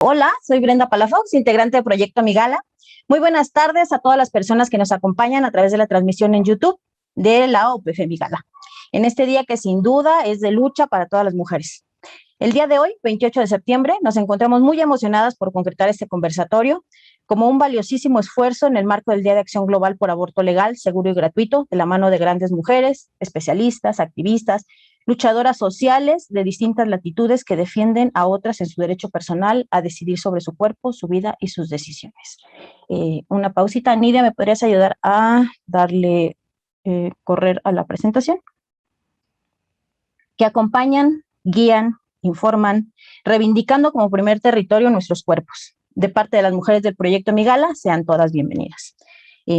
Hola, soy Brenda Palafox, integrante de Proyecto Migala. Muy buenas tardes a todas las personas que nos acompañan a través de la transmisión en YouTube de la OPF Migala, en este día que sin duda es de lucha para todas las mujeres. El día de hoy, 28 de septiembre, nos encontramos muy emocionadas por concretar este conversatorio como un valiosísimo esfuerzo en el marco del Día de Acción Global por Aborto Legal, Seguro y Gratuito, de la mano de grandes mujeres, especialistas, activistas, luchadoras sociales de distintas latitudes que defienden a otras en su derecho personal a decidir sobre su cuerpo, su vida y sus decisiones. Una pausita. Nidia, ¿me podrías ayudar a darle correr a la presentación? Que acompañan, guían, informan, reivindicando como primer territorio nuestros cuerpos. De parte de las mujeres del Proyecto Migala, sean todas bienvenidas.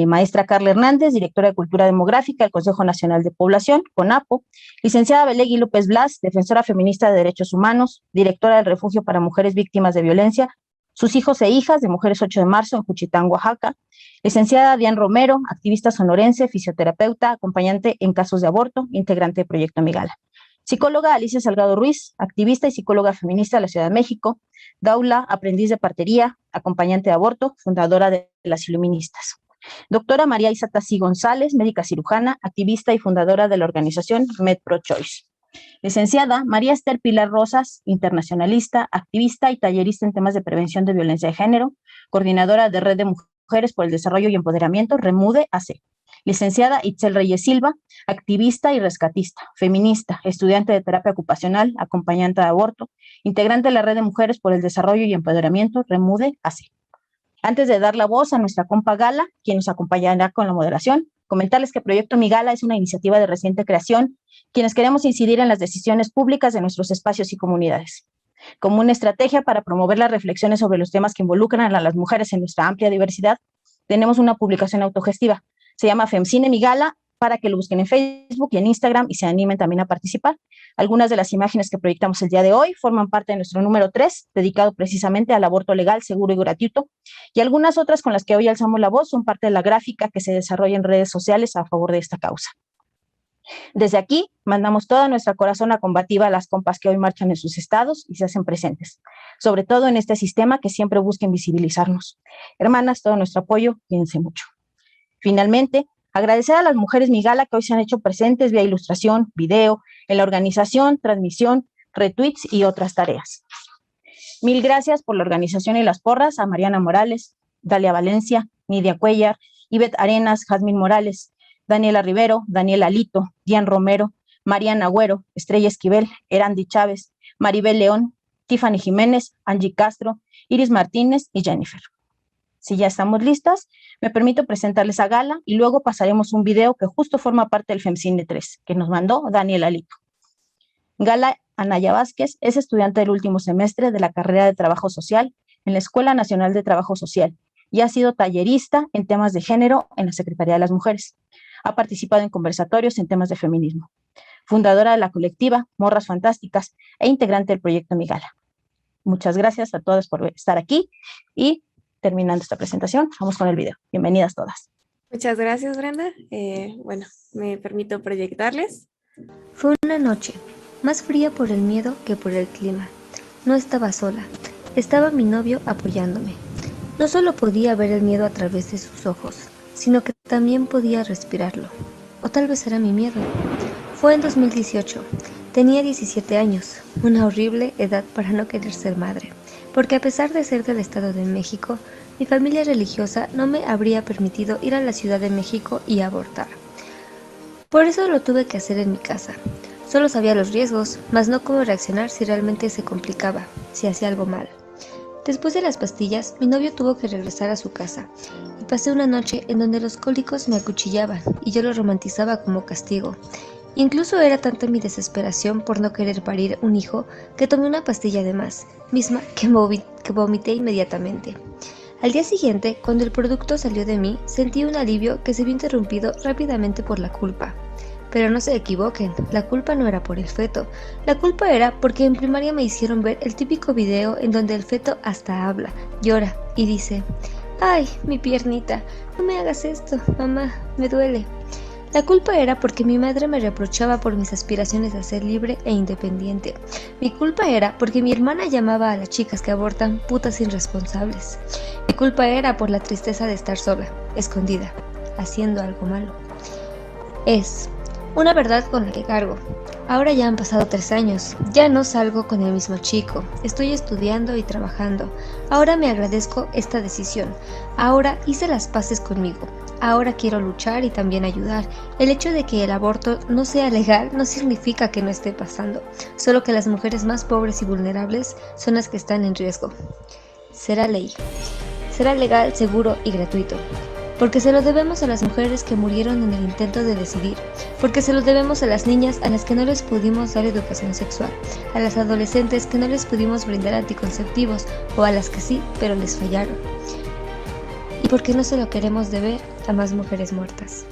Maestra Carla Hernández, directora de Cultura Demográfica del Consejo Nacional de Población, CONAPO, licenciada Belegui López Blas, defensora feminista de derechos humanos, directora del Refugio para Mujeres Víctimas de Violencia, sus hijos e hijas de Mujeres 8 de Marzo en Juchitán, Oaxaca, licenciada Diane Romero, activista sonorense, fisioterapeuta, acompañante en casos de aborto, integrante de Proyecto Migala. Psicóloga Alicia Salgado Ruiz, activista y psicóloga feminista de la Ciudad de México. Daula, aprendiz de partería, acompañante de aborto, fundadora de las Iluministas. Doctora María Isatasí González, médica cirujana, activista y fundadora de la organización MedProChoice. Licenciada María Esther Pilar Rosas, internacionalista, activista y tallerista en temas de prevención de violencia de género, coordinadora de Red de Mujeres por el Desarrollo y Empoderamiento, REMUDE AC. Licenciada Itzel Reyes Silva, activista y rescatista, feminista, estudiante de terapia ocupacional, acompañante de aborto, integrante de la Red de Mujeres por el Desarrollo y Empoderamiento, REMUDE AC. Antes de dar la voz a nuestra compa Gala, quien nos acompañará con la moderación, comentarles que Proyecto Migala es una iniciativa de reciente creación, quienes queremos incidir en las decisiones públicas de nuestros espacios y comunidades, como una estrategia para promover las reflexiones sobre los temas que involucran a las mujeres en nuestra amplia diversidad. Tenemos una publicación autogestiva, se llama FemCine Migala, para que lo busquen en Facebook y en Instagram y se animen también a participar. Algunas de las imágenes que proyectamos el día de hoy forman parte de nuestro número 3, dedicado precisamente al aborto legal, seguro y gratuito, y algunas otras con las que hoy alzamos la voz son parte de la gráfica que se desarrolla en redes sociales a favor de esta causa. Desde aquí, mandamos toda nuestra corazón combativa a las compas que hoy marchan en sus estados y se hacen presentes, sobre todo en este sistema que siempre busca invisibilizarnos. Hermanas, todo nuestro apoyo, cuídense mucho. Finalmente, agradecer a las mujeres Migala que hoy se han hecho presentes vía ilustración, video, en la organización, transmisión, retweets y otras tareas. Mil gracias por la organización y las porras a Mariana Morales, Dalia Valencia, Nidia Cuellar, Ivette Arenas, Jazmín Morales, Daniela Rivero, Daniela Alito, Diane Romero, Mariana Agüero, Estrella Esquivel, Erandi Chávez, Maribel León, Tiffany Jiménez, Angie Castro, Iris Martínez y Jennifer. Si ya estamos listas, me permito presentarles a Gala y luego pasaremos un video que justo forma parte del FemCine 3, que nos mandó Daniel Alito. Gala Anaya Vázquez es estudiante del último semestre de la carrera de Trabajo Social en la Escuela Nacional de Trabajo Social y ha sido tallerista en temas de género en la Secretaría de las Mujeres. Ha participado en conversatorios en temas de feminismo. Fundadora de la colectiva Morras Fantásticas e integrante del Proyecto Migala. Muchas gracias a todas por estar aquí y terminando esta presentación, vamos con el video. Bienvenidas todas. Muchas gracias, Brenda. Bueno, me permito proyectarles. Fue una noche, más fría por el miedo que por el clima. No estaba sola, estaba mi novio apoyándome. No solo podía ver el miedo a través de sus ojos, sino que también podía respirarlo. O tal vez era mi miedo. Fue en 2018. Tenía 17 años, una horrible edad para no querer ser madre, porque a pesar de ser del Estado de México, mi familia religiosa no me habría permitido ir a la Ciudad de México y abortar. Por eso lo tuve que hacer en mi casa. Solo sabía los riesgos, mas no cómo reaccionar si realmente se complicaba, si hacía algo mal. Después de las pastillas, mi novio tuvo que regresar a su casa, y pasé una noche en donde los cólicos me acuchillaban y yo lo romantizaba como castigo. Incluso era tanta mi desesperación por no querer parir un hijo que tomé una pastilla de más, misma que vomité inmediatamente. Al día siguiente, cuando el producto salió de mí, sentí un alivio que se vio interrumpido rápidamente por la culpa. Pero no se equivoquen, la culpa no era por el feto. La culpa era porque en primaria me hicieron ver el típico video en donde el feto hasta habla, llora y dice: «Ay, mi piernita, no me hagas esto, mamá, me duele». La culpa era porque mi madre me reprochaba por mis aspiraciones a ser libre e independiente. Mi culpa era porque mi hermana llamaba a las chicas que abortan putas irresponsables. Mi culpa era por la tristeza de estar sola, escondida, haciendo algo malo. Es una verdad con la que cargo. Ahora ya han pasado 3 años, ya no salgo con el mismo chico, estoy estudiando y trabajando. Ahora me agradezco esta decisión, ahora hice las paces conmigo, ahora quiero luchar y también ayudar. El hecho de que el aborto no sea legal no significa que no esté pasando, solo que las mujeres más pobres y vulnerables son las que están en riesgo. Será ley, será legal, seguro y gratuito. Porque se lo debemos a las mujeres que murieron en el intento de decidir, porque se lo debemos a las niñas a las que no les pudimos dar educación sexual, a las adolescentes que no les pudimos brindar anticonceptivos o a las que sí, pero les fallaron. Y porque no se lo queremos deber a más mujeres muertas.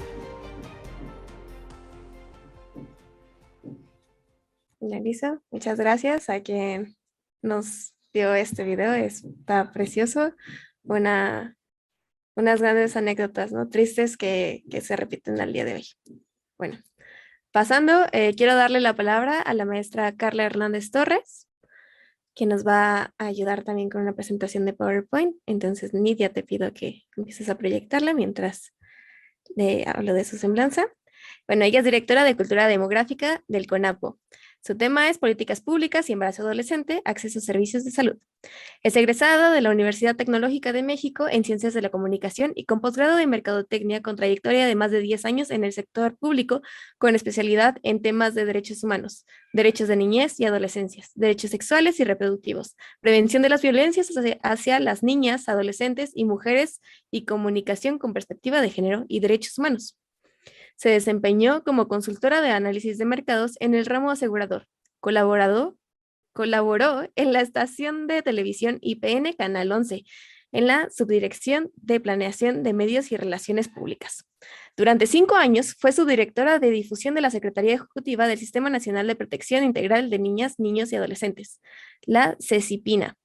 Elisa, muchas gracias a quien nos dio este video, está precioso, unas grandes anécdotas, ¿no? Tristes que se repiten al día de hoy. Bueno, pasando, quiero darle la palabra a la maestra Carla Hernández Torres, que nos va a ayudar también con una presentación de PowerPoint. Entonces, Nidia, te pido que empieces a proyectarla mientras le hablo de su semblanza. Bueno, ella es directora de Cultura Demográfica del CONAPO. Su tema es Políticas Públicas y Embarazo Adolescente, Acceso a Servicios de Salud. Es egresada de la Universidad Tecnológica de México en Ciencias de la Comunicación y con posgrado de Mercadotecnia con trayectoria de más de 10 años en el sector público, con especialidad en temas de derechos humanos, derechos de niñez y adolescencias, derechos sexuales y reproductivos, prevención de las violencias hacia las niñas, adolescentes y mujeres y comunicación con perspectiva de género y derechos humanos. Se desempeñó como consultora de análisis de mercados en el ramo asegurador. Colaboró en la estación de televisión IPN Canal 11, en la Subdirección de Planeación de Medios y Relaciones Públicas. Durante 5 años fue subdirectora de difusión de la Secretaría Ejecutiva del Sistema Nacional de Protección Integral de Niñas, Niños y Adolescentes, la CECIPINA,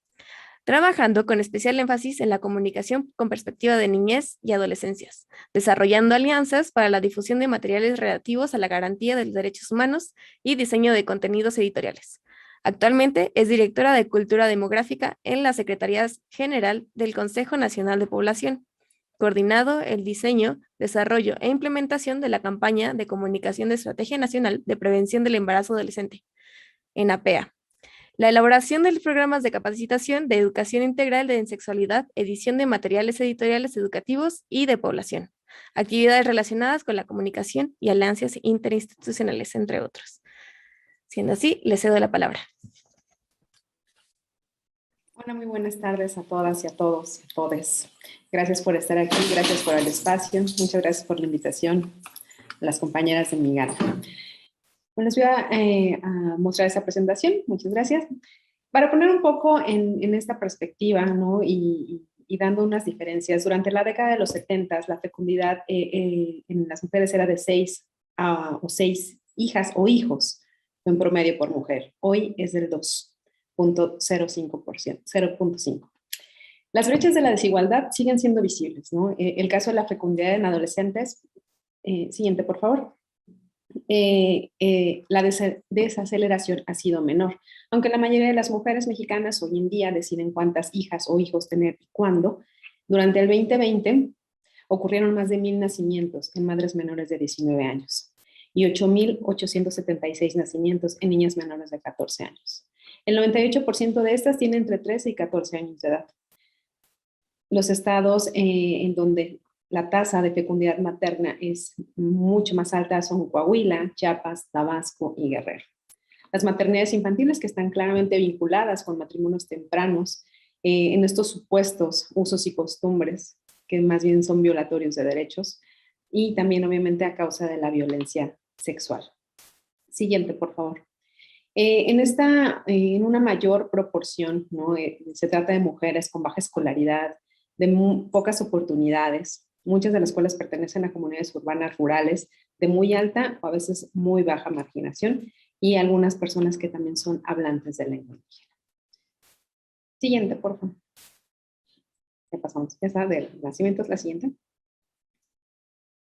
trabajando con especial énfasis en la comunicación con perspectiva de niñez y adolescencias, desarrollando alianzas para la difusión de materiales relativos a la garantía de los derechos humanos y diseño de contenidos editoriales. Actualmente es directora de Cultura Demográfica en la Secretaría General del Consejo Nacional de Población, coordinado el diseño, desarrollo e implementación de la campaña de comunicación de Estrategia Nacional de Prevención del Embarazo Adolescente, en APEA. La elaboración de los programas de capacitación de educación integral de sexualidad, edición de materiales editoriales educativos y de población, actividades relacionadas con la comunicación y alianzas interinstitucionales, entre otros. Siendo así, le cedo la palabra. Hola, muy buenas tardes a todas y a todos, a todes. Gracias por estar aquí, gracias por el espacio, muchas gracias por la invitación a las compañeras de Migala. Bueno, les voy a mostrar esa presentación, muchas gracias. Para poner un poco en esta perspectiva, ¿no? y dando unas diferencias, durante la década de los 70, la fecundidad en las mujeres era de 6 o 6 hijas o hijos en promedio por mujer. Hoy es del 2.05%, 0.5. Las brechas de la desigualdad siguen siendo visibles, ¿no? El caso de la fecundidad en adolescentes, siguiente, por favor. La desaceleración ha sido menor, aunque la mayoría de las mujeres mexicanas hoy en día deciden cuántas hijas o hijos tener y cuándo. Durante el 2020 ocurrieron más de 1,000 nacimientos en madres menores de 19 años y 8,876 nacimientos en niñas menores de 14 años. El 98% de estas tienen entre 13 y 14 años de edad. Los estados en donde la tasa de fecundidad materna es mucho más alta son Coahuila, Chiapas, Tabasco y Guerrero. Las maternidades infantiles que están claramente vinculadas con matrimonios tempranos, en estos supuestos usos y costumbres que más bien son violatorios de derechos y también obviamente a causa de la violencia sexual. Siguiente, por favor. En una mayor proporción, ¿no? Se trata de mujeres con baja escolaridad, de pocas oportunidades, muchas de las cuales pertenecen a comunidades urbanas rurales de muy alta o a veces muy baja marginación y algunas personas que también son hablantes de lengua indígena. Siguiente, por favor. Ya pasamos. Esa del nacimiento es la siguiente.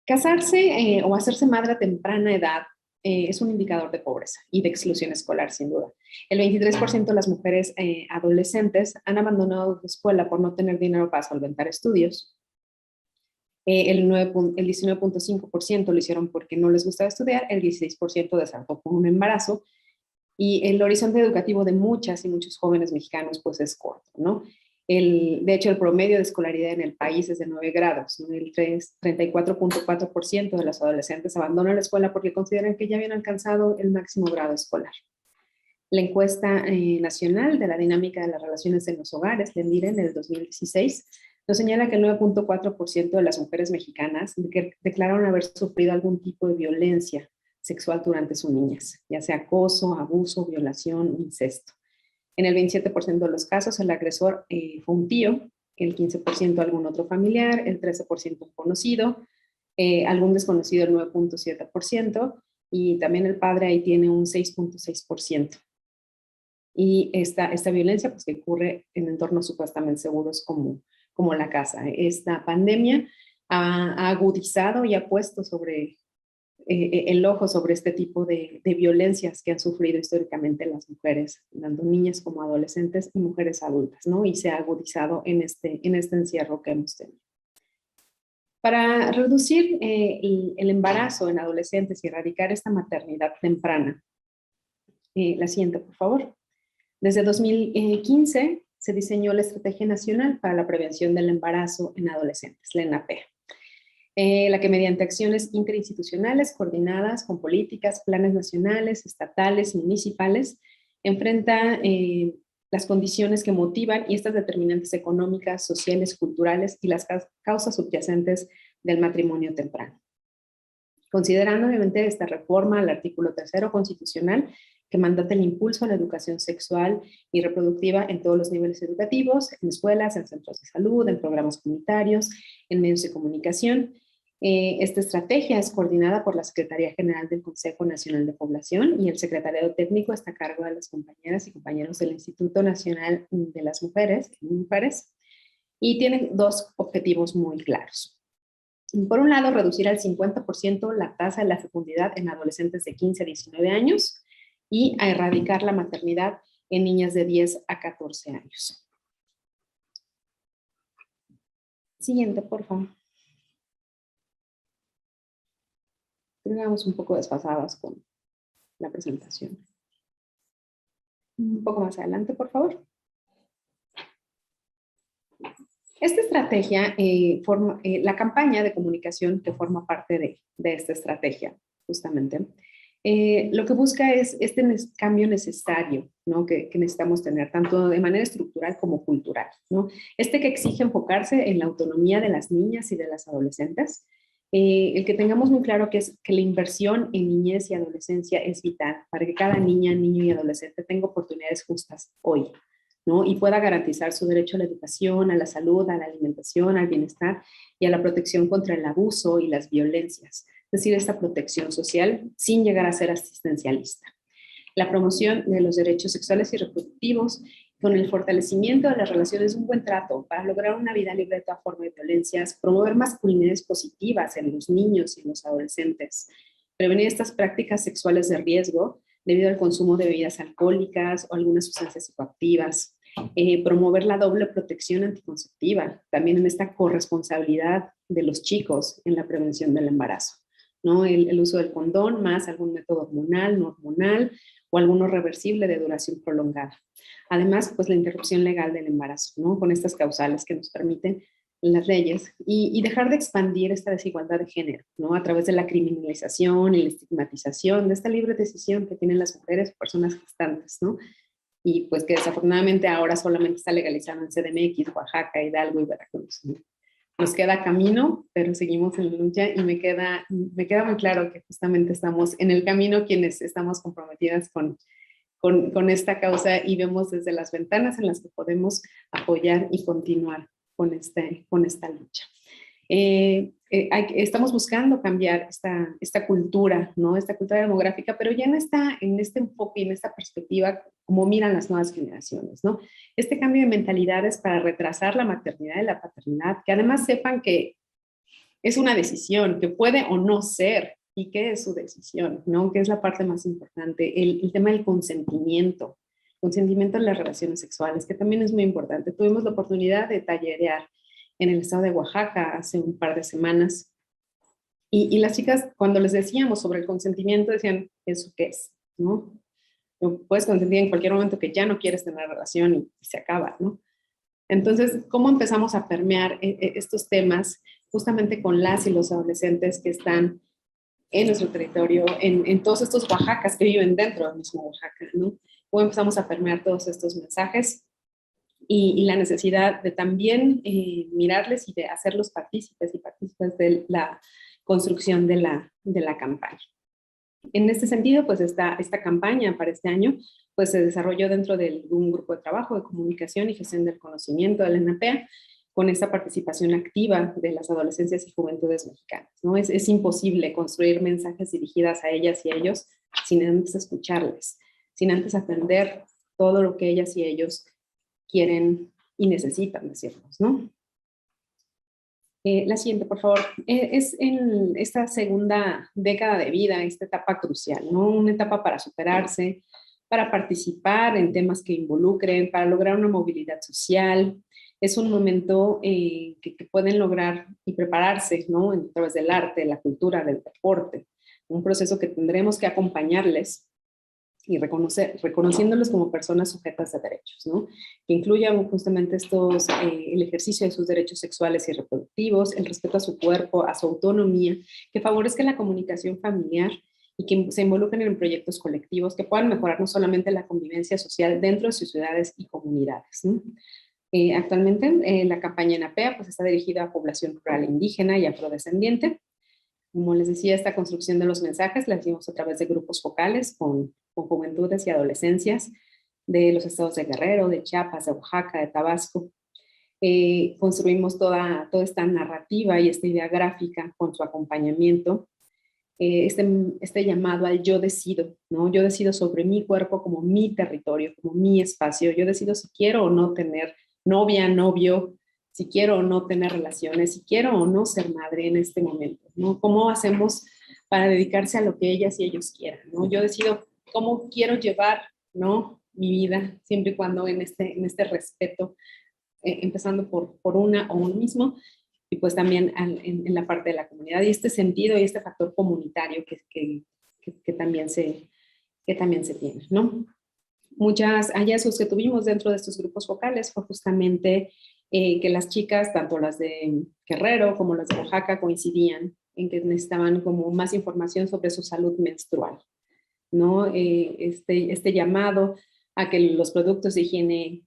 Casarse o hacerse madre a temprana edad es un indicador de pobreza y de exclusión escolar, sin duda. El 23% de las mujeres adolescentes han abandonado la escuela por no tener dinero para solventar estudios. El 19.5% lo hicieron porque no les gustaba estudiar, el 16% desertó por un embarazo, y el horizonte educativo de muchas y muchos jóvenes mexicanos pues es corto, ¿no? De hecho, el promedio de escolaridad en el país es de 9 grados, ¿no? El 34.4% de los adolescentes abandonan la escuela porque consideran que ya habían alcanzado el máximo grado escolar. La encuesta nacional de la dinámica de las relaciones en los hogares, la ENDIRE, del 2016, nos señala que el 9.4% de las mujeres mexicanas declararon haber sufrido algún tipo de violencia sexual durante su niñez, ya sea acoso, abuso, violación, incesto. En el 27% de los casos, el agresor fue un tío, el 15% algún otro familiar, el 13% un conocido, algún desconocido el 9.7%, y también el padre ahí tiene un 6.6%. Y esta violencia pues, que ocurre en entornos supuestamente seguros como la casa. Esta pandemia ha agudizado y ha puesto sobre el ojo sobre este tipo de violencias que han sufrido históricamente las mujeres, tanto niñas como adolescentes y mujeres adultas, ¿no? Y se ha agudizado en este encierro que hemos tenido. Para reducir el embarazo en adolescentes y erradicar esta maternidad temprana, la siguiente, por favor. Desde 2015 se diseñó la Estrategia Nacional para la Prevención del Embarazo en Adolescentes, la ENAPEA, la que mediante acciones interinstitucionales coordinadas con políticas, planes nacionales, estatales, municipales, enfrenta las condiciones que motivan y estas determinantes económicas, sociales, culturales y las causas subyacentes del matrimonio temprano. Considerando obviamente esta reforma al artículo 3 constitucional que mandata el impulso a la educación sexual y reproductiva en todos los niveles educativos, en escuelas, en centros de salud, en programas comunitarios, en medios de comunicación. Esta estrategia es coordinada por la Secretaría General del Consejo Nacional de Población y el Secretariado Técnico está a cargo de las compañeras y compañeros del Instituto Nacional de las Mujeres, y tiene dos objetivos muy claros. Por un lado, reducir al 50% la tasa de la fecundidad en adolescentes de 15 a 19 años y a erradicar la maternidad en niñas de 10 a 14 años. Siguiente, por favor. Vamos un poco desfasadas con la presentación. Un poco más adelante, por favor. Esta estrategia la campaña de comunicación que forma parte de esta estrategia, justamente, lo que busca es este cambio necesario, ¿no? que necesitamos tener, tanto de manera estructural como cultural, ¿no? Que exige enfocarse en la autonomía de las niñas y de las adolescentes, el que tengamos muy claro que la inversión en niñez y adolescencia es vital para que cada niña, niño y adolescente tenga oportunidades justas hoy, ¿no? Y pueda garantizar su derecho a la educación, a la salud, a la alimentación, al bienestar y a la protección contra el abuso y las violencias. Es decir, esta protección social sin llegar a ser asistencialista. La promoción de los derechos sexuales y reproductivos con el fortalecimiento de las relaciones de un buen trato para lograr una vida libre de toda forma de violencias, promover masculinidades positivas en los niños y en los adolescentes, prevenir estas prácticas sexuales de riesgo debido al consumo de bebidas alcohólicas o algunas sustancias psicoactivas, promover la doble protección anticonceptiva, también en esta corresponsabilidad de los chicos en la prevención del embarazo, ¿no? El uso del condón más algún método hormonal, no hormonal o alguno reversible de duración prolongada. Además, pues la interrupción legal del embarazo, ¿no? Con estas causales que nos permiten las leyes y dejar de expandir esta desigualdad de género, ¿no? A través de la criminalización y la estigmatización de esta libre decisión que tienen las mujeres o personas gestantes, ¿no? Y pues que desafortunadamente ahora solamente está legalizado en CDMX, Oaxaca, Hidalgo y Veracruz, ¿no? Nos queda camino, pero seguimos en la lucha y me queda muy claro que justamente estamos en el camino quienes estamos comprometidas con esta causa y vemos desde las ventanas en las que podemos apoyar y continuar con esta lucha. Estamos buscando cambiar esta cultura, ¿no? Esta cultura demográfica, pero ya en este enfoque y en esta perspectiva, como miran las nuevas generaciones, ¿no? Este cambio de mentalidades para retrasar la maternidad y la paternidad, que además sepan que es una decisión que puede o no ser, y qué es su decisión, ¿no? Que es la parte más importante, el tema del consentimiento en las relaciones sexuales, que también es muy importante. Tuvimos la oportunidad de tallerear en el estado de Oaxaca hace un par de semanas, y las chicas, cuando les decíamos sobre el consentimiento, decían, ¿eso qué es? ¿No? Puedes consentir en cualquier momento que ya no quieres tener relación y se acaba, ¿no? Entonces, ¿cómo empezamos a permear estos temas justamente con las y los adolescentes que están en nuestro territorio, en todos estos Oaxacas que viven dentro del mismo Oaxaca, ¿no? ¿Cómo empezamos a permear todos estos mensajes? Y la necesidad de también mirarles y de hacerlos partícipes y partícipes de la construcción de la campaña. En este sentido, pues esta campaña para este año pues se desarrolló dentro de un grupo de trabajo de comunicación y gestión del conocimiento de la ENAPEA, con esta participación activa de las adolescencias y juventudes mexicanas, ¿no? Es imposible construir mensajes dirigidas a ellas y ellos sin antes escucharles, sin antes atender todo lo que ellas y ellos quieren y necesitan decirnos, ¿no? La siguiente, por favor. Es en esta segunda década de vida, esta etapa crucial, ¿no? Una etapa para superarse, para participar en temas que involucren, para lograr una movilidad social. Es un momento que pueden lograr y prepararse, ¿no? A través del arte, la cultura, del deporte. Un proceso que tendremos que acompañarles y reconociéndolos como personas sujetas de derechos, ¿no? Que incluyan justamente el ejercicio de sus derechos sexuales y reproductivos, el respeto a su cuerpo, a su autonomía, que favorezca la comunicación familiar y que se involucren en proyectos colectivos que puedan mejorar no solamente la convivencia social dentro de sus ciudades y comunidades, ¿no? Actualmente la campaña ENAPEA pues, está dirigida a población rural indígena y afrodescendiente. Como les decía, esta construcción de los mensajes la hicimos a través de grupos focales con juventudes y adolescencias de los estados de Guerrero, de Chiapas, de Oaxaca, de Tabasco. Construimos toda esta narrativa y esta idea gráfica con su acompañamiento. Este llamado al yo decido, ¿no? Yo decido sobre mi cuerpo como mi territorio, como mi espacio. Yo decido si quiero o no tener novia, novio, si quiero o no tener relaciones, si quiero o no ser madre en este momento, ¿no? ¿Cómo hacemos para dedicarse a lo que ellas y ellos quieran, ¿no? Yo decido cómo quiero llevar, ¿no? Mi vida, siempre y cuando en este respeto, empezando por una o uno mismo, y pues también en la parte de la comunidad, y este sentido y este factor comunitario que también se tiene, ¿no? Muchas hallazgos que tuvimos dentro de estos grupos focales fue justamente que las chicas, tanto las de Guerrero como las de Oaxaca, coincidían en que necesitaban como más información sobre su salud menstrual, ¿no? Este llamado a que los productos de higiene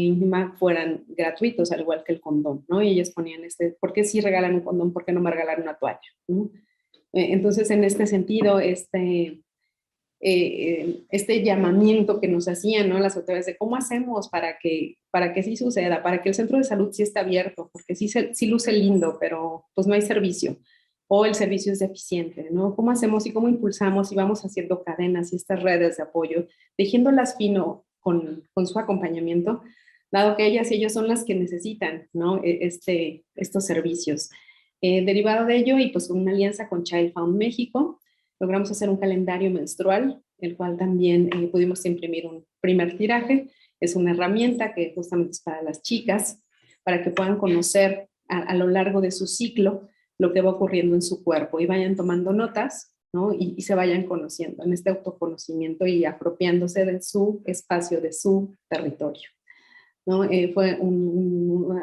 íntima fueran gratuitos, al igual que el condón, ¿no? Y ellas ponían ¿por qué sí regalan un condón? ¿Por qué no me regalan una toalla? ¿No? Entonces, en este sentido, este llamamiento que nos hacían, ¿no? Las autoridades de cómo hacemos para que sí suceda, para que el centro de salud sí esté abierto, porque sí luce lindo, pero pues no hay servicio, o el servicio es deficiente, ¿no? ¿Cómo hacemos y cómo impulsamos y vamos haciendo cadenas y estas redes de apoyo, tejiéndolas fino con su acompañamiento, dado que ellas y ellos son las que necesitan, ¿no? Estos servicios. Derivado de ello, y pues con una alianza con Child Found México, logramos hacer un calendario menstrual, el cual también pudimos imprimir un primer tiraje. Es una herramienta que justamente es para las chicas, para que puedan conocer a lo largo de su ciclo lo que va ocurriendo en su cuerpo y vayan tomando notas, ¿no? Y se vayan conociendo en este autoconocimiento y apropiándose de su espacio, de su territorio, ¿no? Fue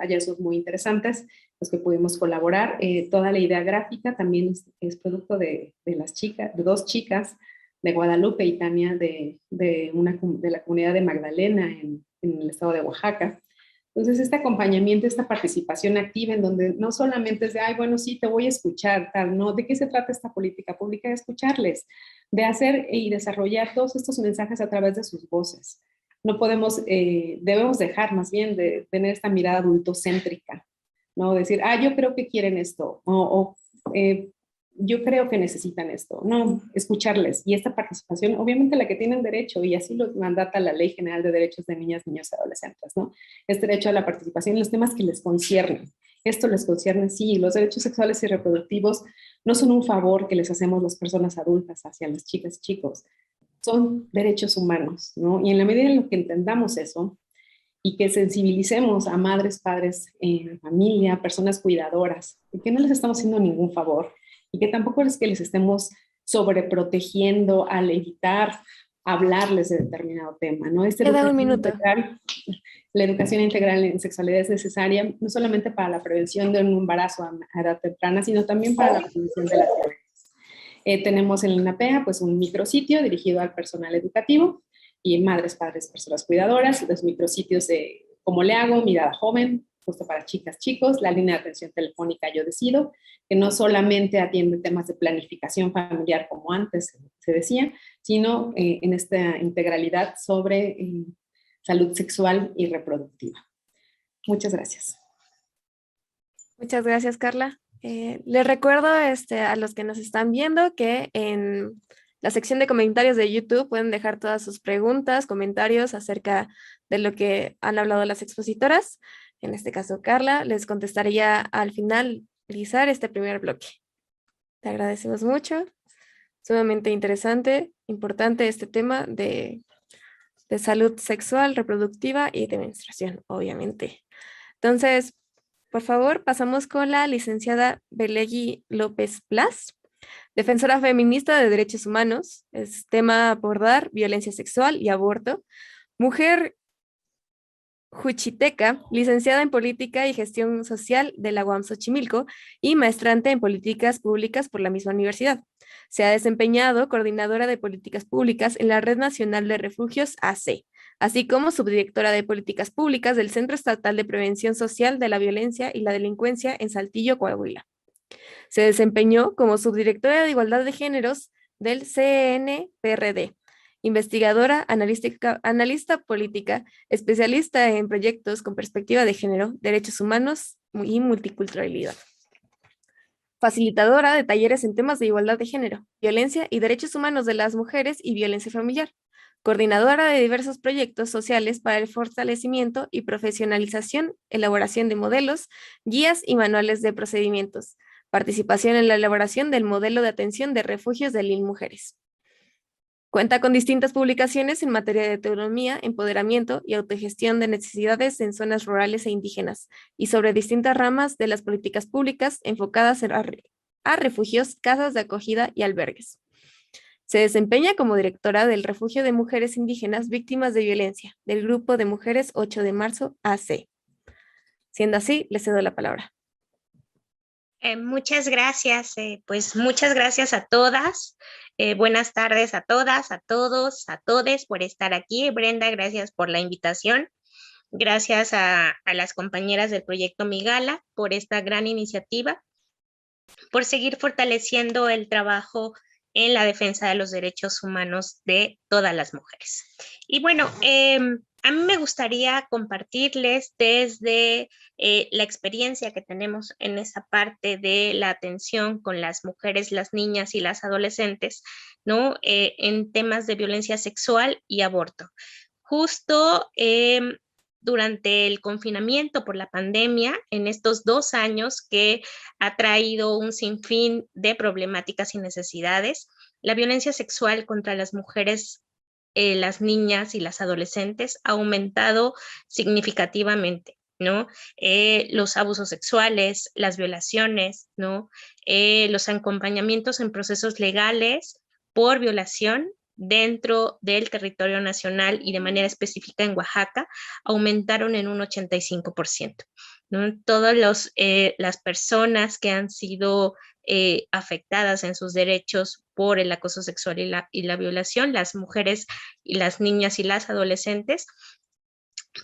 hallazgos muy interesantes los que pudimos colaborar. Toda la idea gráfica también es producto de las chicas, de dos chicas de Guadalupe y Tania de la comunidad de Magdalena en el estado de Oaxaca. Entonces, este acompañamiento, esta participación activa en donde no solamente es de, ay, bueno, sí, te voy a escuchar, tal, ¿no? ¿De qué se trata esta política pública? De escucharles, de hacer y desarrollar todos estos mensajes a través de sus voces. No podemos, debemos dejar más bien de tener esta mirada adultocéntrica, ¿no? Decir, yo creo que quieren esto, yo creo que necesitan esto. No, escucharles. Y esta participación, obviamente la que tienen derecho, y así lo mandata la Ley General de Derechos de Niñas, Niños y Adolescentes, ¿no? Es derecho a la participación en los temas que les conciernen esto les concierne, sí, los derechos sexuales y reproductivos no son un favor que les hacemos las personas adultas hacia las chicas y chicos, son derechos humanos, ¿no? Y en la medida en la que entendamos eso y que sensibilicemos a madres, padres, familia, personas cuidadoras, de que no les estamos haciendo ningún favor y que tampoco es que les estemos sobreprotegiendo al evitar hablarles de determinado tema, ¿no? Queda un minuto. La educación integral en sexualidad es necesaria no solamente para la prevención de un embarazo a edad temprana, sino también para la prevención de las violencias. Tenemos en la INAPEA pues un micrositio dirigido al personal educativo y madres, padres, personas cuidadoras, los micrositios de Cómo le hago, Mirada Joven, justo para chicas, chicos, la línea de atención telefónica Yo Decido, que no solamente atiende temas de planificación familiar como antes se decía, sino en esta integralidad sobre salud sexual y reproductiva. Muchas gracias. Muchas gracias, Carla. Les recuerdo a los que nos están viendo que en la sección de comentarios de YouTube pueden dejar todas sus preguntas, comentarios acerca de lo que han hablado las expositoras. En este caso, Carla, les contestaría al finalizar este primer bloque. Te agradecemos mucho. Sumamente interesante, importante este tema de salud sexual, reproductiva y de menstruación, obviamente. Entonces, por favor, pasamos con la licenciada Belegui López Blas, defensora feminista de derechos humanos. Es tema a abordar violencia sexual y aborto. Mujer juchiteca, licenciada en Política y Gestión Social de la UAM Xochimilco y maestrante en Políticas Públicas por la misma universidad. Se ha desempeñado coordinadora de Políticas Públicas en la Red Nacional de Refugios AC, así como subdirectora de Políticas Públicas del Centro Estatal de Prevención Social de la Violencia y la Delincuencia en Saltillo, Coahuila. Se desempeñó como subdirectora de Igualdad de Géneros del CNPRD, investigadora, analista política, especialista en proyectos con perspectiva de género, derechos humanos y multiculturalidad. Facilitadora de talleres en temas de igualdad de género, violencia y derechos humanos de las mujeres y violencia familiar. Coordinadora de diversos proyectos sociales para el fortalecimiento y profesionalización, elaboración de modelos, guías y manuales de procedimientos. Participación en la elaboración del modelo de atención de refugios de LIL Mujeres. Cuenta con distintas publicaciones en materia de autonomía, empoderamiento y autogestión de necesidades en zonas rurales e indígenas y sobre distintas ramas de las políticas públicas enfocadas a refugios, casas de acogida y albergues. Se desempeña como directora del Refugio de Mujeres Indígenas Víctimas de Violencia del Grupo de Mujeres 8 de Marzo AC. Siendo así, le cedo la palabra. Muchas gracias, pues muchas gracias a todas. Buenas tardes a todas, a todos, a todes por estar aquí. Brenda, gracias por la invitación. Gracias a las compañeras del Proyecto Migala por esta gran iniciativa, por seguir fortaleciendo el trabajo en la defensa de los derechos humanos de todas las mujeres. Y bueno, a mí me gustaría compartirles desde la experiencia que tenemos en esa parte de la atención con las mujeres, las niñas y las adolescentes, ¿no? En temas de violencia sexual y aborto. Justo durante el confinamiento por la pandemia, en estos 2 años que ha traído un sinfín de problemáticas y necesidades, la violencia sexual contra las mujeres, las niñas y las adolescentes ha aumentado significativamente, ¿no? Los abusos sexuales, las violaciones, ¿no? Los acompañamientos en procesos legales por violación dentro del territorio nacional y de manera específica en Oaxaca, aumentaron en un 85%, ¿no? Todas las personas que han sido afectadas en sus derechos por el acoso sexual y la violación, las mujeres y las niñas y las adolescentes,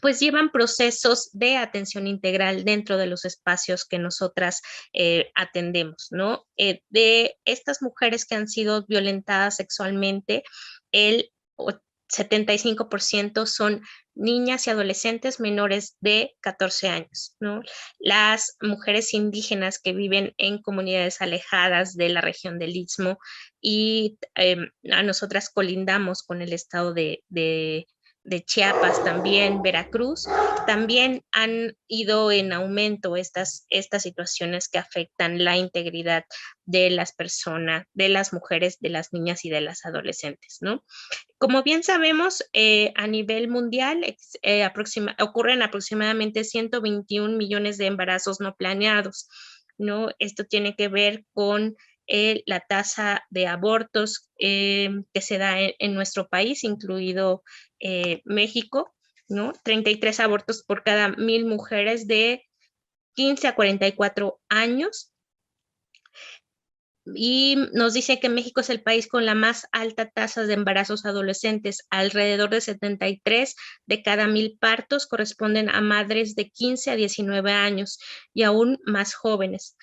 pues llevan procesos de atención integral dentro de los espacios que nosotras atendemos, ¿no? De estas mujeres que han sido violentadas sexualmente, el 75% son niñas y adolescentes menores de 14 años, ¿no? Las mujeres indígenas que viven en comunidades alejadas de la región del Istmo y a nosotras colindamos con el estado de de Chiapas también, Veracruz, también han ido en aumento estas situaciones que afectan la integridad de las personas, de las mujeres, de las niñas y de las adolescentes, ¿no? Como bien sabemos, a nivel mundial ocurren aproximadamente 121 millones de embarazos no planeados, ¿no? Esto tiene que ver con la tasa de abortos que se da en nuestro país, incluido México, ¿no? 33 abortos por cada 1,000 mujeres de 15 a 44 años. Y nos dice que México es el país con la más alta tasa de embarazos adolescentes. Alrededor de 73 de cada 1,000 partos corresponden a madres de 15 a 19 años y aún más jóvenes.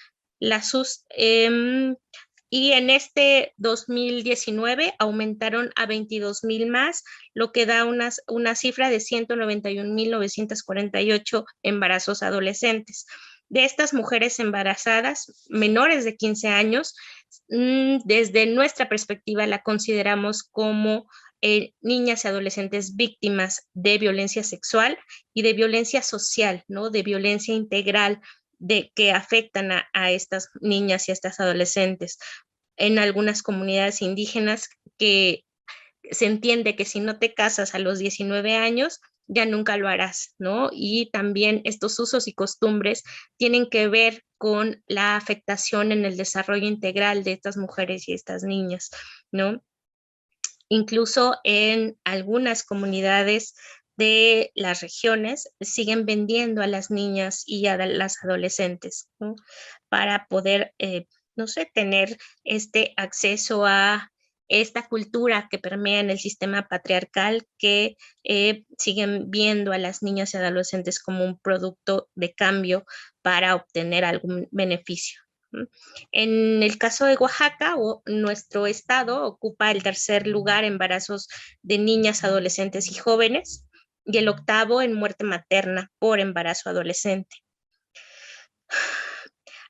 Y en este 2019 aumentaron a 22,000 más, lo que da una cifra de 191,948 embarazos adolescentes. De estas mujeres embarazadas menores de 15 años, desde nuestra perspectiva la consideramos como niñas y adolescentes víctimas de violencia sexual y de violencia social, ¿no? De violencia integral que afectan a estas niñas y a estas adolescentes. En algunas comunidades indígenas que se entiende que si no te casas a los 19 años, ya nunca lo harás, ¿no? Y también estos usos y costumbres tienen que ver con la afectación en el desarrollo integral de estas mujeres y estas niñas, ¿no? Incluso en algunas comunidades de las regiones siguen vendiendo a las niñas y a las adolescentes, ¿no? Para poder, no sé, tener este acceso a esta cultura que permea en el sistema patriarcal, que siguen viendo a las niñas y adolescentes como un producto de cambio para obtener algún beneficio. En el caso de Oaxaca, nuestro estado ocupa el 3er lugar en embarazos de niñas, adolescentes y jóvenes y el 8º en muerte materna por embarazo adolescente.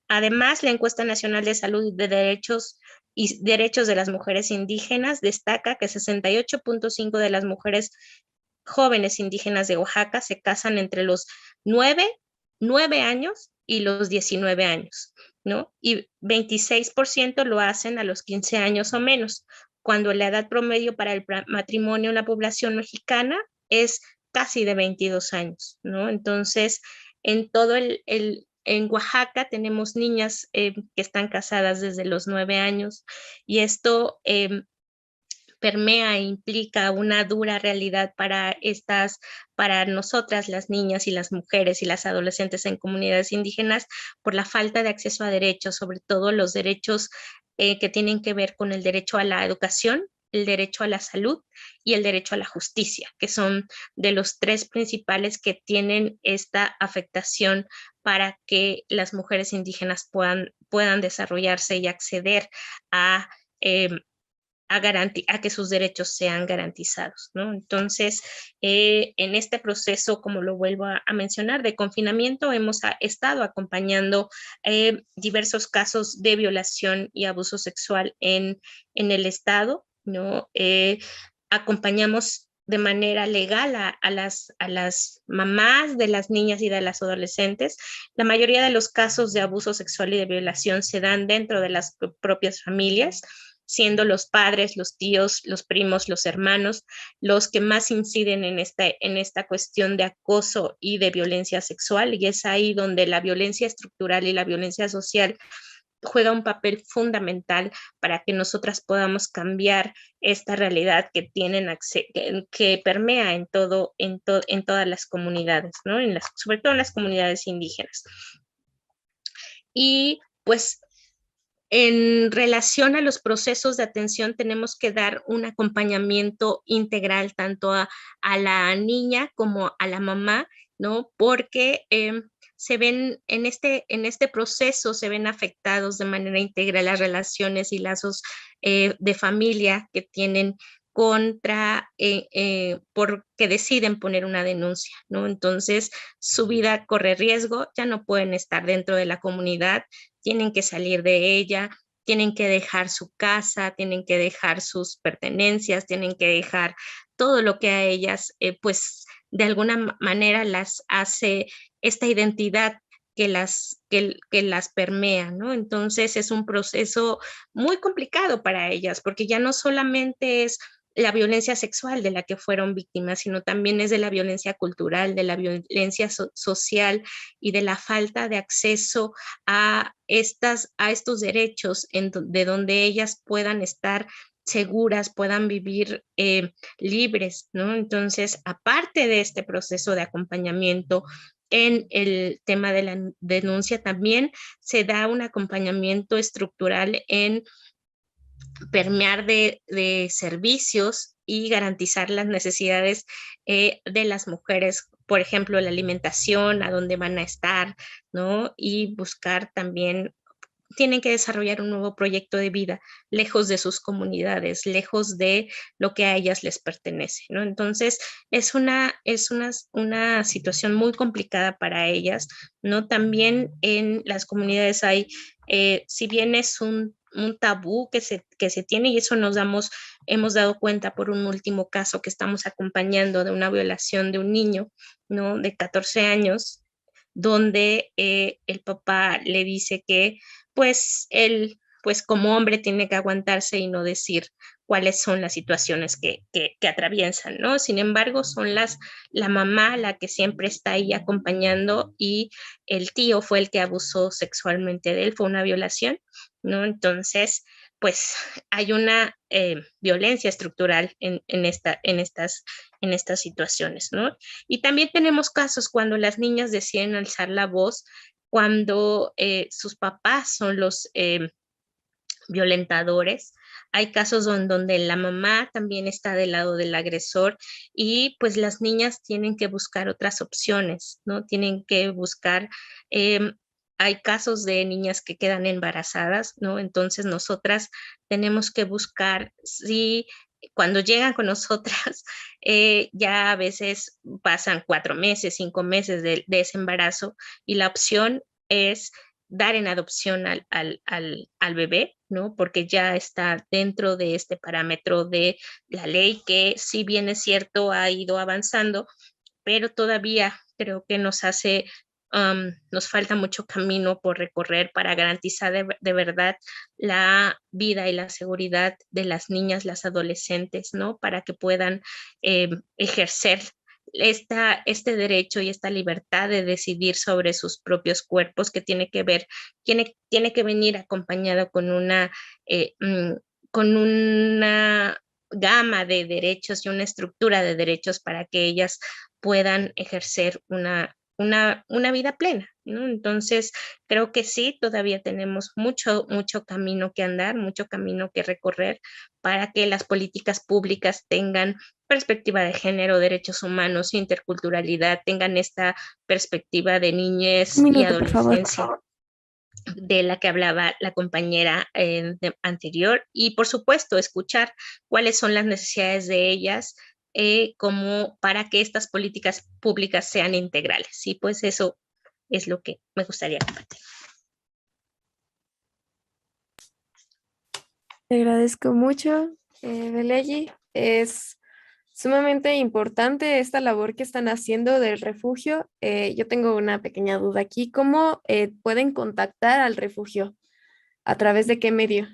Además, la Encuesta Nacional de Salud y de Derechos de las Mujeres Indígenas destaca que 68.5% de las mujeres jóvenes indígenas de Oaxaca se casan entre los 9 años y los 19 años, ¿no? Y 26% lo hacen a los 15 años o menos, cuando la edad promedio para el matrimonio en la población mexicana es casi de 22 años, ¿no? Entonces, en todo en Oaxaca tenemos niñas que están casadas desde los 9 años y esto permea e implica una dura realidad para nosotras, las niñas y las mujeres y las adolescentes en comunidades indígenas, por la falta de acceso a derechos, sobre todo los derechos que tienen que ver con el derecho a la educación, el derecho a la salud y el derecho a la justicia, que son de los 3 principales que tienen esta afectación para que las mujeres indígenas puedan desarrollarse y acceder a que sus derechos sean garantizados, ¿no? Entonces, en este proceso, como lo vuelvo a mencionar, de confinamiento, hemos estado acompañando diversos casos de violación y abuso sexual en el estado, ¿no? Acompañamos de manera legal a las mamás de las niñas y de las adolescentes. La mayoría de los casos de abuso sexual y de violación se dan dentro de las propias familias, siendo los padres, los tíos, los primos, los hermanos, los que más inciden en esta cuestión de acoso y de violencia sexual, y es ahí donde la violencia estructural y la violencia social juega un papel fundamental para que nosotras podamos cambiar esta realidad que permea en todas las comunidades, ¿no? Sobre todo en las comunidades indígenas. Y pues en relación a los procesos de atención, tenemos que dar un acompañamiento integral tanto a la niña como a la mamá, ¿no? Porque se ven en este proceso, se ven afectados de manera integral las relaciones y lazos de familia que tienen porque deciden poner una denuncia, ¿no? Entonces, su vida corre riesgo, ya no pueden estar dentro de la comunidad, tienen que salir de ella, tienen que dejar su casa, tienen que dejar sus pertenencias, tienen que dejar todo lo que a ellas, pues de alguna manera las hace esta identidad que las permea, ¿no? Entonces es un proceso muy complicado para ellas, porque ya no solamente es la violencia sexual de la que fueron víctimas, sino también es de la violencia cultural, de la violencia social y de la falta de acceso a estos derechos de donde ellas puedan estar seguras, puedan vivir libres, ¿no? Entonces, aparte de este proceso de acompañamiento en el tema de la denuncia, también se da un acompañamiento estructural en permear de servicios y garantizar las necesidades de las mujeres, por ejemplo, la alimentación, a dónde van a estar, ¿no? Y buscar también, tienen que desarrollar un nuevo proyecto de vida, lejos de sus comunidades, lejos de lo que a ellas les pertenece, ¿no? Entonces, una situación muy complicada para ellas, ¿no? También en las comunidades hay, si bien es un tabú que se tiene, y eso hemos dado cuenta por un último caso que estamos acompañando de una violación de un niño, ¿no? De 14 años, donde el papá le dice que pues él, pues como hombre tiene que aguantarse y no decir cuáles son las situaciones que atraviesan, ¿no? Sin embargo, la mamá la que siempre está ahí acompañando, y el tío fue el que abusó sexualmente de él, fue una violación, ¿no? Entonces, pues hay una violencia estructural en estas situaciones, ¿no? Y también tenemos casos cuando las niñas deciden alzar la voz, cuando sus papás son los violentadores. Hay casos donde la mamá también está del lado del agresor, y pues las niñas tienen que buscar otras opciones, ¿no? Tienen que buscar, hay casos de niñas que quedan embarazadas, ¿no? Entonces nosotras tenemos que buscar si cuando llegan con nosotras, ya a veces pasan 4 meses, 5 meses de ese embarazo, y la opción es dar en adopción al bebé, ¿no? Porque ya está dentro de este parámetro de la ley, que si bien es cierto ha ido avanzando, pero todavía creo que nos falta mucho camino por recorrer para garantizar de verdad la vida y la seguridad de las niñas, las adolescentes, ¿no? Para que puedan ejercer este derecho y esta libertad de decidir sobre sus propios cuerpos, que tiene que venir acompañado con una gama de derechos y una estructura de derechos para que ellas puedan ejercer una vida plena, ¿no? Entonces, creo que sí, todavía tenemos mucho, mucho camino que andar, mucho camino que recorrer para que las políticas públicas tengan perspectiva de género, derechos humanos, interculturalidad, tengan esta perspectiva de niñez Un y minuto, por favor. adolescencia de la que hablaba la compañera anterior, y por supuesto escuchar cuáles son las necesidades de ellas, como para que estas políticas públicas sean integrales. Y pues eso es lo que me gustaría compartir. Te agradezco mucho, Belegi. Es sumamente importante esta labor que están haciendo del refugio. Yo tengo una pequeña duda aquí. ¿Cómo pueden contactar al refugio? ¿A través de qué medio?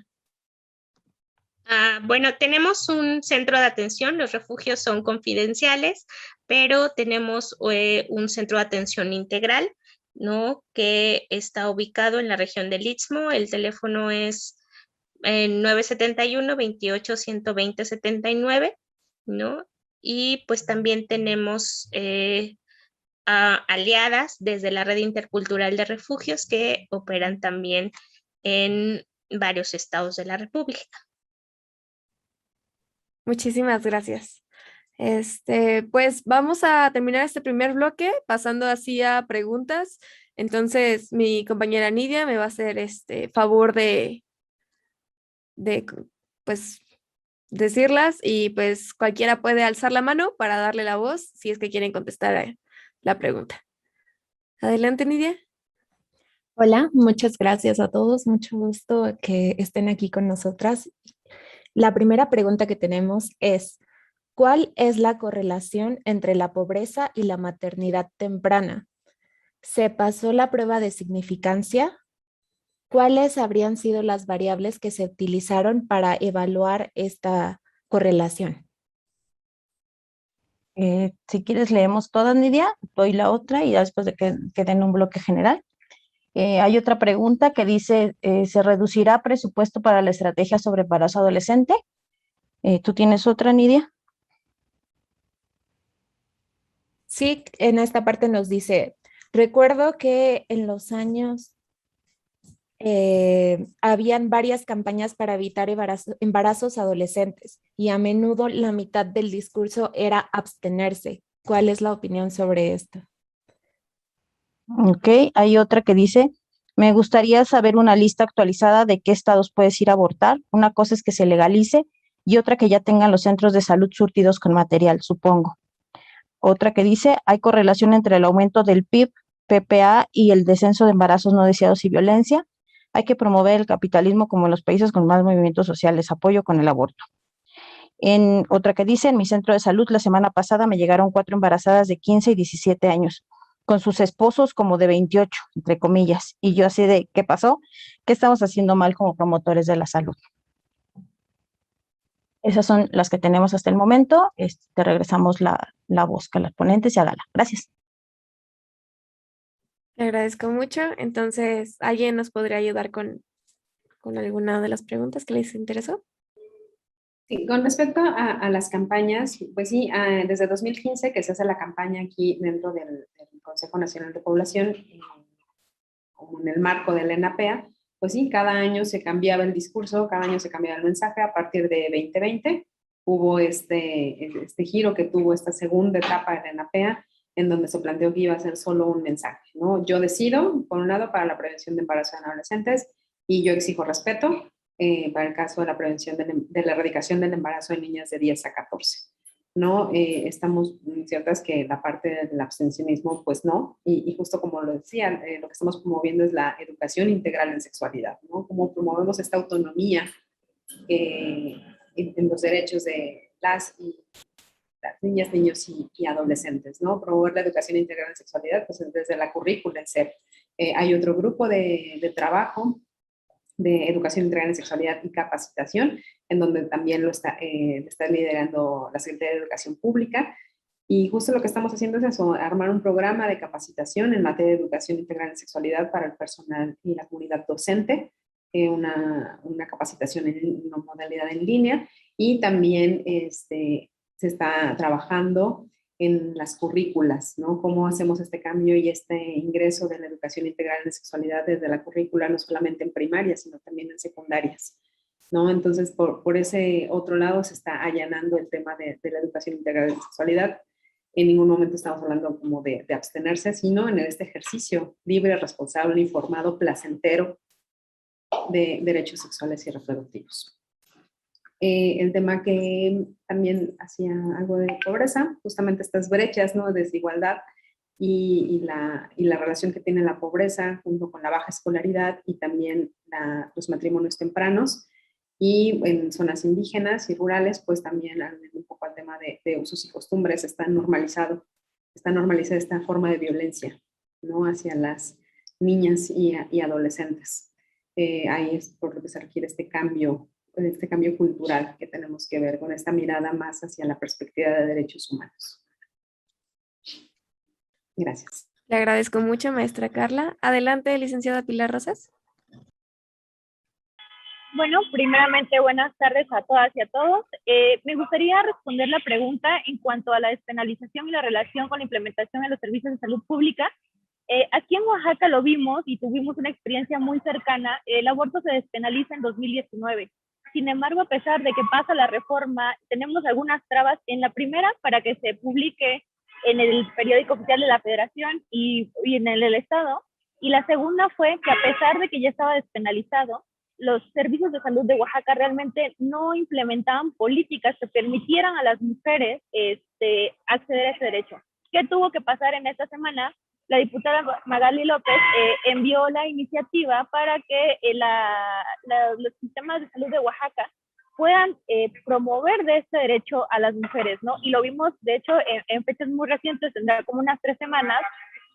Bueno, tenemos un centro de atención, los refugios son confidenciales, pero tenemos un centro de atención integral, ¿no? Que está ubicado en la región del Istmo. El teléfono es 971-28-120-79, ¿no? Y pues también tenemos aliadas desde la Red Intercultural de Refugios, que operan también en varios estados de la República. Muchísimas gracias. Pues vamos a terminar este primer bloque pasando así a preguntas. Entonces, mi compañera Nidia me va a hacer favor de pues decirlas, y pues cualquiera puede alzar la mano para darle la voz si es que quieren contestar a la pregunta. Adelante, Nidia. Hola, muchas gracias a todos, mucho gusto que estén aquí con nosotras. La primera pregunta que tenemos es, ¿cuál es la correlación entre la pobreza y la maternidad temprana? ¿Se pasó la prueba de significancia? ¿Cuáles habrían sido las variables que se utilizaron para evaluar esta correlación? Si quieres, leemos todas, Nidia, doy la otra y ya después de que quede en un bloque general. Hay otra pregunta que dice, ¿se reducirá presupuesto para la estrategia sobre embarazo adolescente? ¿Tú tienes otra, Nidia? Sí, en esta parte nos dice, recuerdo que en los años habían varias campañas para evitar embarazos adolescentes y a menudo la mitad del discurso era abstenerse. ¿Cuál es la opinión sobre esto? Ok, hay otra que dice, me gustaría saber una lista actualizada de qué estados puedes ir a abortar. Una cosa es que se legalice y otra que ya tengan los centros de salud surtidos con material, supongo. Otra que dice, hay correlación entre el aumento del PIB, PPA y el descenso de embarazos no deseados y violencia. Hay que promover el capitalismo como en los países con más movimientos sociales, apoyo con el aborto. En otra que dice, en mi centro de salud la semana pasada me llegaron 4 embarazadas de 15 y 17 años, con sus esposos como de 28, entre comillas. Y yo así de, ¿qué pasó? ¿Qué estamos haciendo mal como promotores de la salud? Esas son las que tenemos hasta el momento. Te regresamos la voz a las ponentes y a Gala. Gracias. Le agradezco mucho. Entonces, ¿alguien nos podría ayudar con alguna de las preguntas que les interesó? Sí, con respecto a las campañas, pues sí, desde 2015 que se hace la campaña aquí dentro del Consejo Nacional de Población, como en el marco de la ENAPEA, pues sí, cada año se cambiaba el discurso, cada año se cambiaba el mensaje. A partir de 2020 hubo este giro que tuvo esta segunda etapa de la ENAPEA, en donde se planteó que iba a ser solo un mensaje, ¿no? Yo decido, por un lado, para la prevención de embarazo en adolescentes y yo exijo respeto para el caso de la prevención de la erradicación del embarazo en niñas de 10 a 14. ¿No? Estamos ciertas que la parte del abstencionismo, pues no, y justo como lo decía, lo que estamos promoviendo es la educación integral en sexualidad, ¿no? Cómo promovemos esta autonomía en los derechos de las niñas, niños y adolescentes, ¿no? Promover la educación integral en sexualidad, pues desde la currícula en SEP. Hay otro grupo de trabajo de educación integral en sexualidad y capacitación, en donde también está liderando la Secretaría de Educación Pública. Y justo lo que estamos haciendo es eso, armar un programa de capacitación en materia de educación integral en sexualidad para el personal y la comunidad docente, una capacitación en una modalidad en línea, y también se está trabajando en las currículas, ¿no? Cómo hacemos este cambio y este ingreso de la educación integral en sexualidad desde la currícula, no solamente en primaria, sino también en secundarias, ¿no? Entonces, por ese otro lado se está allanando el tema de la educación integral en sexualidad. En ningún momento estamos hablando como de abstenerse, sino en este ejercicio libre, responsable, informado, placentero de derechos sexuales y reproductivos. El tema que también hacía algo de pobreza, justamente estas brechas, ¿no? De desigualdad y la relación que tiene la pobreza junto con la baja escolaridad y también los matrimonios tempranos. Y en zonas indígenas y rurales, pues también un poco al tema de usos y costumbres, está normalizada esta forma de violencia, ¿no? Hacia las niñas y adolescentes. Ahí es por lo que se requiere este cambio cultural que tenemos que ver con esta mirada más hacia la perspectiva de derechos humanos. Gracias. Le agradezco mucho, maestra Carla. Adelante, licenciada Pilar Rosas. Bueno, primeramente, buenas tardes a todas y a todos. Me gustaría responder la pregunta en cuanto a la despenalización y la relación con la implementación de los servicios de salud pública. Aquí en Oaxaca lo vimos y tuvimos una experiencia muy cercana. El aborto se despenaliza en 2019. Sin embargo, a pesar de que pasa la reforma, tenemos algunas trabas. En la primera, para que se publique en el periódico oficial de la Federación y en el Estado. Y la segunda fue que a pesar de que ya estaba despenalizado, los servicios de salud de Oaxaca realmente no implementaban políticas que permitieran a las mujeres acceder a ese derecho. ¿Qué tuvo que pasar en esta semana? la diputada Magali López envió la iniciativa para que los sistemas de salud de Oaxaca puedan promover de este derecho a las mujeres, ¿no? Y lo vimos, de hecho, en fechas muy recientes, tendrá como unas 3 semanas,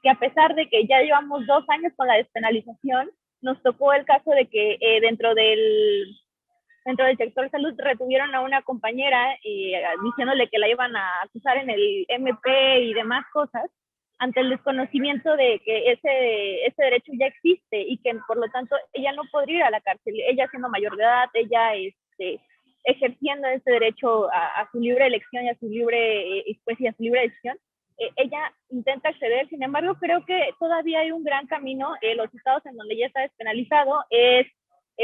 que a pesar de que ya llevamos 2 años con la despenalización, nos tocó el caso de que dentro del sector salud retuvieron a una compañera diciéndole que la iban a acusar en el MP y demás cosas, ante el desconocimiento de que ese derecho ya existe y que por lo tanto ella no podría ir a la cárcel, ella siendo mayor de edad, ella ejerciendo ese derecho a su libre elección y a su libre, pues, y a su libre decisión. Ella intenta acceder, sin embargo, creo que todavía hay un gran camino. Los estados en donde ya está despenalizado es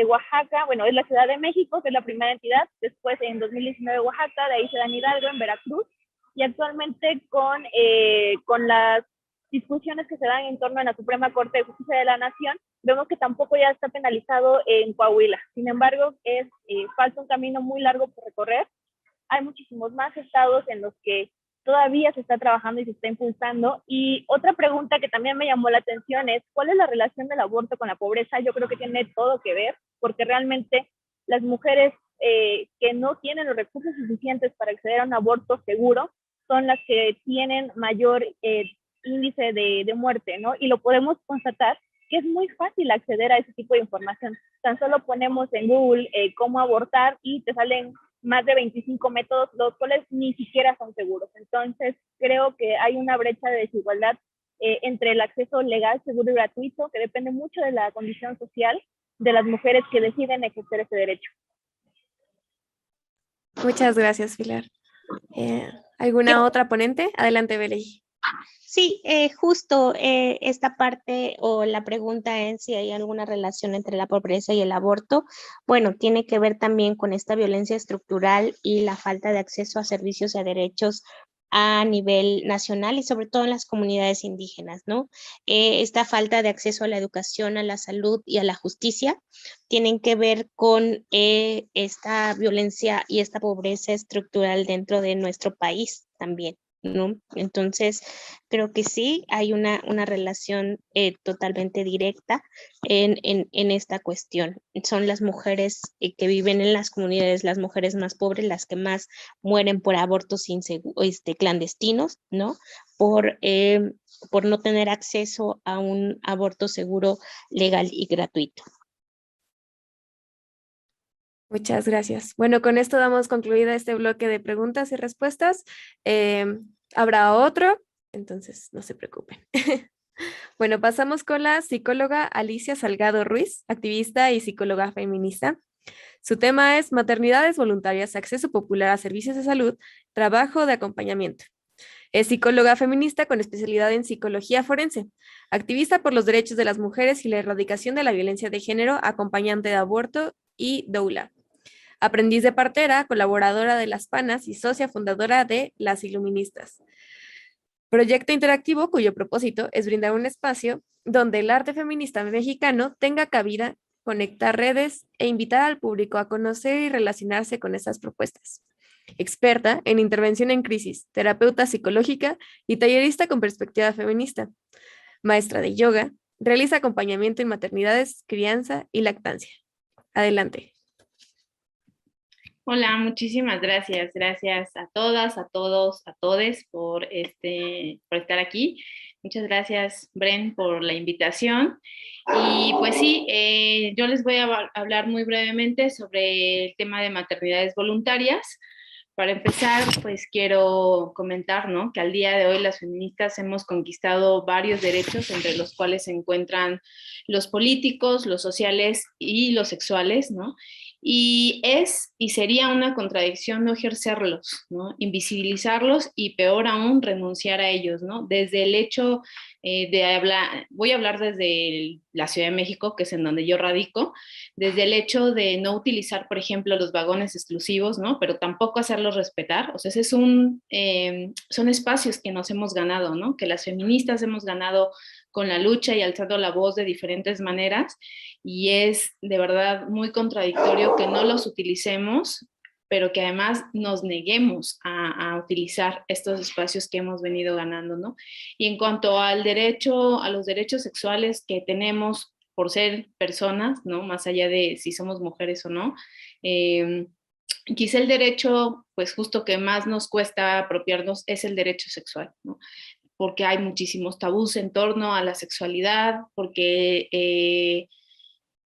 Oaxaca, bueno, es la Ciudad de México, que es la primera entidad, después en 2019 Oaxaca, de ahí se da en Hidalgo, en Veracruz, y actualmente con las discusiones que se dan en torno a la Suprema Corte de Justicia de la Nación, vemos que tampoco ya está penalizado en Coahuila. Sin embargo, falta un camino muy largo por recorrer. Hay muchísimos más estados en los que todavía se está trabajando y se está impulsando. Y otra pregunta que también me llamó la atención es, ¿cuál es la relación del aborto con la pobreza? Yo creo que tiene todo que ver, porque realmente las mujeres que no tienen los recursos suficientes para acceder a un aborto seguro son las que tienen mayor índice de muerte, ¿no? Y lo podemos constatar que es muy fácil acceder a ese tipo de información. Tan solo ponemos en Google cómo abortar y te salen más de 25 métodos, los cuales ni siquiera son seguros. Entonces, creo que hay una brecha de desigualdad entre el acceso legal, seguro y gratuito, que depende mucho de la condición social de las mujeres que deciden ejercer ese derecho. Muchas gracias, Pilar. ¿Alguna otra ponente? Adelante, Beley. Sí, justo esta parte o la pregunta en si hay alguna relación entre la pobreza y el aborto, bueno, tiene que ver también con esta violencia estructural y la falta de acceso a servicios y a derechos a nivel nacional y sobre todo en las comunidades indígenas, ¿no? Esta falta de acceso a la educación, a la salud y a la justicia tienen que ver con esta violencia y esta pobreza estructural dentro de nuestro país también, ¿no? Entonces, creo que sí, hay una relación totalmente directa en esta cuestión. Son las mujeres que viven en las comunidades, las mujeres más pobres, las que más mueren por abortos clandestinos, ¿no? Por no tener acceso a un aborto seguro, legal y gratuito. Muchas gracias. Bueno, con esto damos concluida este bloque de preguntas y respuestas. Habrá otro, entonces no se preocupen. Bueno, pasamos con la psicóloga Alicia Salgado Ruiz, activista y psicóloga feminista. Su tema es maternidades voluntarias, acceso popular a servicios de salud, trabajo de acompañamiento. Es psicóloga feminista con especialidad en psicología forense, activista por los derechos de las mujeres y la erradicación de la violencia de género, acompañante de aborto y doula. Aprendiz de partera, colaboradora de Las Panas y socia fundadora de Las Iluministas. Proyecto interactivo cuyo propósito es brindar un espacio donde el arte feminista mexicano tenga cabida, conectar redes e invitar al público a conocer y relacionarse con estas propuestas. Experta en intervención en crisis, terapeuta psicológica y tallerista con perspectiva feminista. Maestra de yoga, realiza acompañamiento en maternidades, crianza y lactancia. Adelante. Hola, muchísimas gracias. Gracias a todas, a todos, a todes por estar aquí. Muchas gracias, Bren, por la invitación. Y pues sí, yo les voy a hablar muy brevemente sobre el tema de maternidades voluntarias. Para empezar, pues quiero comentar, ¿no?, que al día de hoy las feministas hemos conquistado varios derechos, entre los cuales se encuentran los políticos, los sociales y los sexuales, ¿no? Y sería una contradicción no ejercerlos, ¿no? Invisibilizarlos y peor aún renunciar a ellos, ¿no? Desde el hecho voy a hablar desde la Ciudad de México, que es en donde yo radico, desde el hecho de no utilizar, por ejemplo, los vagones exclusivos, ¿no? Pero tampoco hacerlos respetar. O sea, son espacios que nos hemos ganado, ¿no? Que las feministas hemos ganado con la lucha y alzando la voz de diferentes maneras, y es de verdad muy contradictorio que no los utilicemos pero que además nos neguemos a utilizar estos espacios que hemos venido ganando, ¿no? Y en cuanto al derecho, a los derechos sexuales que tenemos por ser personas, ¿no? Más allá de si somos mujeres o no, quizá el derecho, pues justo que más nos cuesta apropiarnos es el derecho sexual, ¿no? Porque hay muchísimos tabús en torno a la sexualidad, porque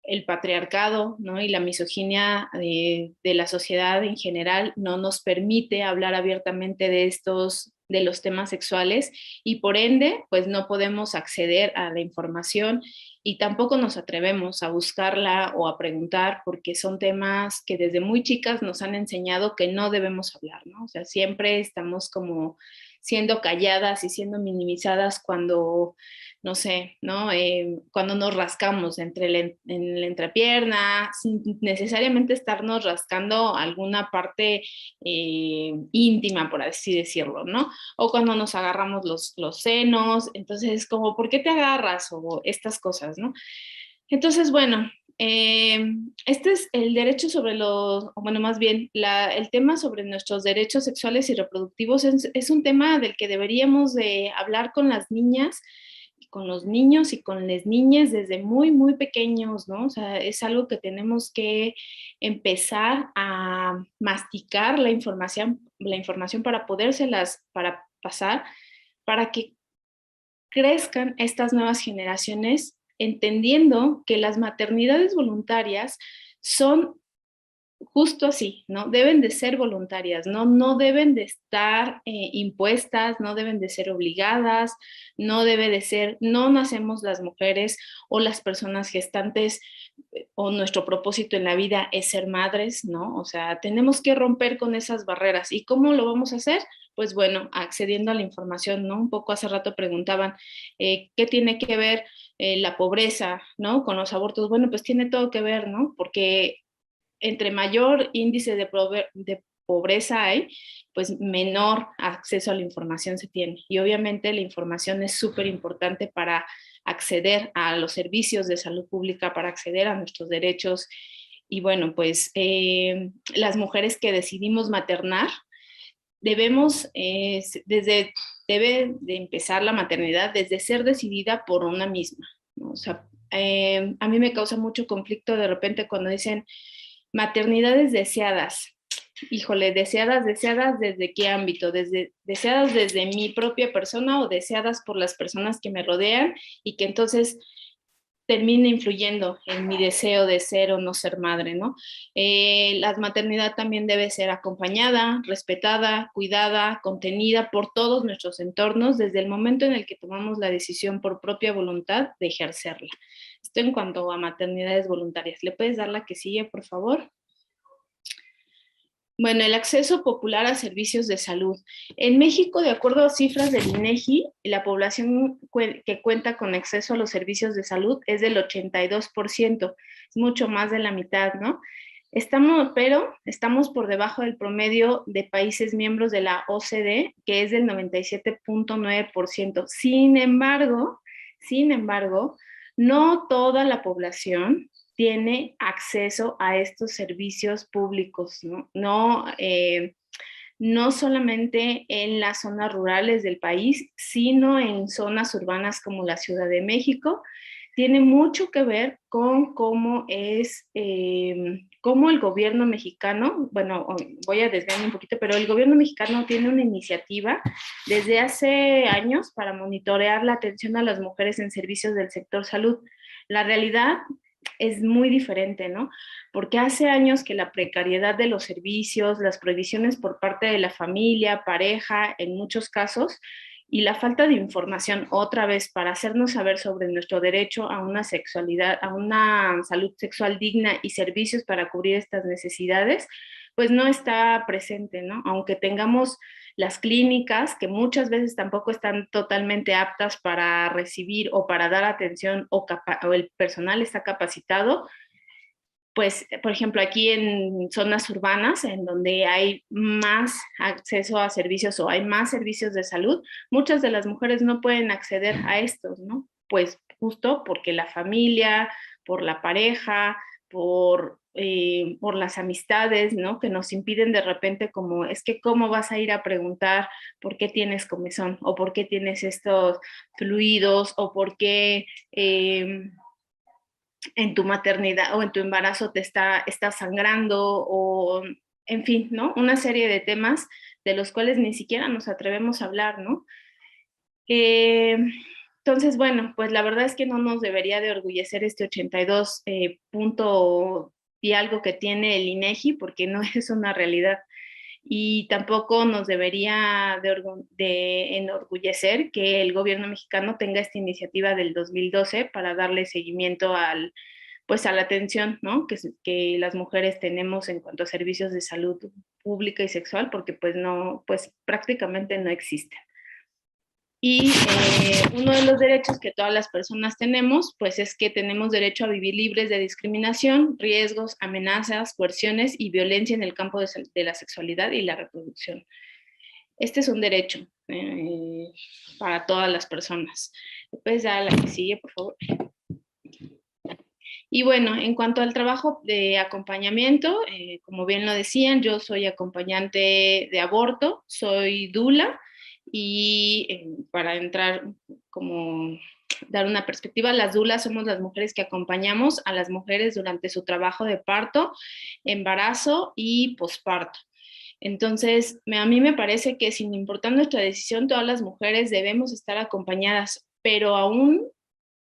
el patriarcado, ¿no? Y la misoginia de la sociedad en general no nos permite hablar abiertamente de los temas sexuales, y por ende, pues no podemos acceder a la información y tampoco nos atrevemos a buscarla o a preguntar, porque son temas que desde muy chicas nos han enseñado que no debemos hablar, ¿no? O sea, siempre estamos como siendo calladas y siendo minimizadas cuando, no sé, ¿no? Cuando nos rascamos en la entrepierna, sin necesariamente estarnos rascando alguna parte íntima, por así decirlo, ¿no? O cuando nos agarramos los senos, entonces como, ¿por qué te agarras? O estas cosas, ¿no? Entonces, bueno, este es el derecho sobre los, o bueno, más bien, el tema sobre nuestros derechos sexuales y reproductivos es un tema del que deberíamos de hablar con las niñas, con los niños y con las niñas desde muy, muy pequeños, ¿no? O sea, es algo que tenemos que empezar a masticar la información para podérselas, para pasar, para que crezcan estas nuevas generaciones entendiendo que las maternidades voluntarias son justo así, ¿no? Deben de ser voluntarias, ¿no? No deben de estar impuestas, no deben de ser obligadas, no debe de ser, no nacemos las mujeres o las personas gestantes o nuestro propósito en la vida es ser madres, ¿no? O sea, tenemos que romper con esas barreras. ¿Y cómo lo vamos a hacer? Pues bueno, accediendo a la información, ¿no? Un poco hace rato preguntaban, ¿qué tiene que ver la pobreza, ¿no? Con los abortos. Bueno, pues tiene todo que ver, ¿no? Porque entre mayor índice de pobreza hay, pues menor acceso a la información se tiene. Y obviamente la información es súper importante para acceder a los servicios de salud pública, para acceder a nuestros derechos. Y bueno, pues las mujeres que decidimos maternar, debemos, debe de empezar la maternidad desde ser decidida por una misma, ¿no? O sea, a mí me causa mucho conflicto de repente cuando dicen maternidades deseadas. Híjole, deseadas ¿desde qué ámbito? Deseadas desde mi propia persona o deseadas por las personas que me rodean y que entonces termina influyendo en mi deseo de ser o no ser madre, ¿no? La maternidad también debe ser acompañada, respetada, cuidada, contenida por todos nuestros entornos desde el momento en el que tomamos la decisión por propia voluntad de ejercerla. Esto en cuanto a maternidades voluntarias. ¿Le puedes dar la que sigue, por favor? Bueno, el acceso popular a servicios de salud. En México, de acuerdo a cifras del INEGI, la población que cuenta con acceso a los servicios de salud es del 82%, es mucho más de la mitad, ¿no? Pero estamos por debajo del promedio de países miembros de la OCDE, que es del 97.9%. Sin embargo, no toda la población tiene acceso a estos servicios públicos, ¿no? No solamente en las zonas rurales del país, sino en zonas urbanas como la Ciudad de México. Tiene mucho que ver con cómo el gobierno mexicano, bueno, voy a desviarme un poquito, pero el gobierno mexicano tiene una iniciativa desde hace años para monitorear la atención a las mujeres en servicios del sector salud. La realidad es muy diferente, ¿no? Porque hace años que la precariedad de los servicios, las prohibiciones por parte de la familia, pareja, en muchos casos, y la falta de información otra vez para hacernos saber sobre nuestro derecho a una sexualidad, a una salud sexual digna y servicios para cubrir estas necesidades, pues no está presente, ¿no? Aunque tengamos las clínicas que muchas veces tampoco están totalmente aptas para recibir o para dar atención o el personal está capacitado, pues, por ejemplo, aquí en zonas urbanas, en donde hay más acceso a servicios o hay más servicios de salud, muchas de las mujeres no pueden acceder a estos, ¿no? Pues justo porque la familia, por la pareja, por por las amistades, ¿no? Que nos impiden de repente como, es que cómo vas a ir a preguntar por qué tienes comezón o por qué tienes estos fluidos o por qué en tu maternidad o en tu embarazo te está sangrando o, en fin, ¿no? Una serie de temas de los cuales ni siquiera nos atrevemos a hablar, ¿no? Entonces, bueno, pues la verdad es que no nos debería de orgullecer este 82 punto y algo que tiene el INEGI, porque no es una realidad. Y tampoco nos debería de enorgullecer que el gobierno mexicano tenga esta iniciativa del 2012 para darle seguimiento pues a la atención, ¿no? Que las mujeres tenemos en cuanto a servicios de salud pública y sexual, porque pues no, pues prácticamente no existen. Y uno de los derechos que todas las personas tenemos, pues es que tenemos derecho a vivir libres de discriminación, riesgos, amenazas, coerciones y violencia en el campo de la sexualidad y la reproducción. Este es un derecho para todas las personas. Después ya la que sigue, por favor. Y bueno, en cuanto al trabajo de acompañamiento, como bien lo decían, yo soy acompañante de aborto, soy dula, y para entrar como dar una perspectiva, las dulas somos las mujeres que acompañamos a las mujeres durante su trabajo de parto, embarazo y posparto. Entonces, a mí me parece que sin importar nuestra decisión, todas las mujeres debemos estar acompañadas, pero aún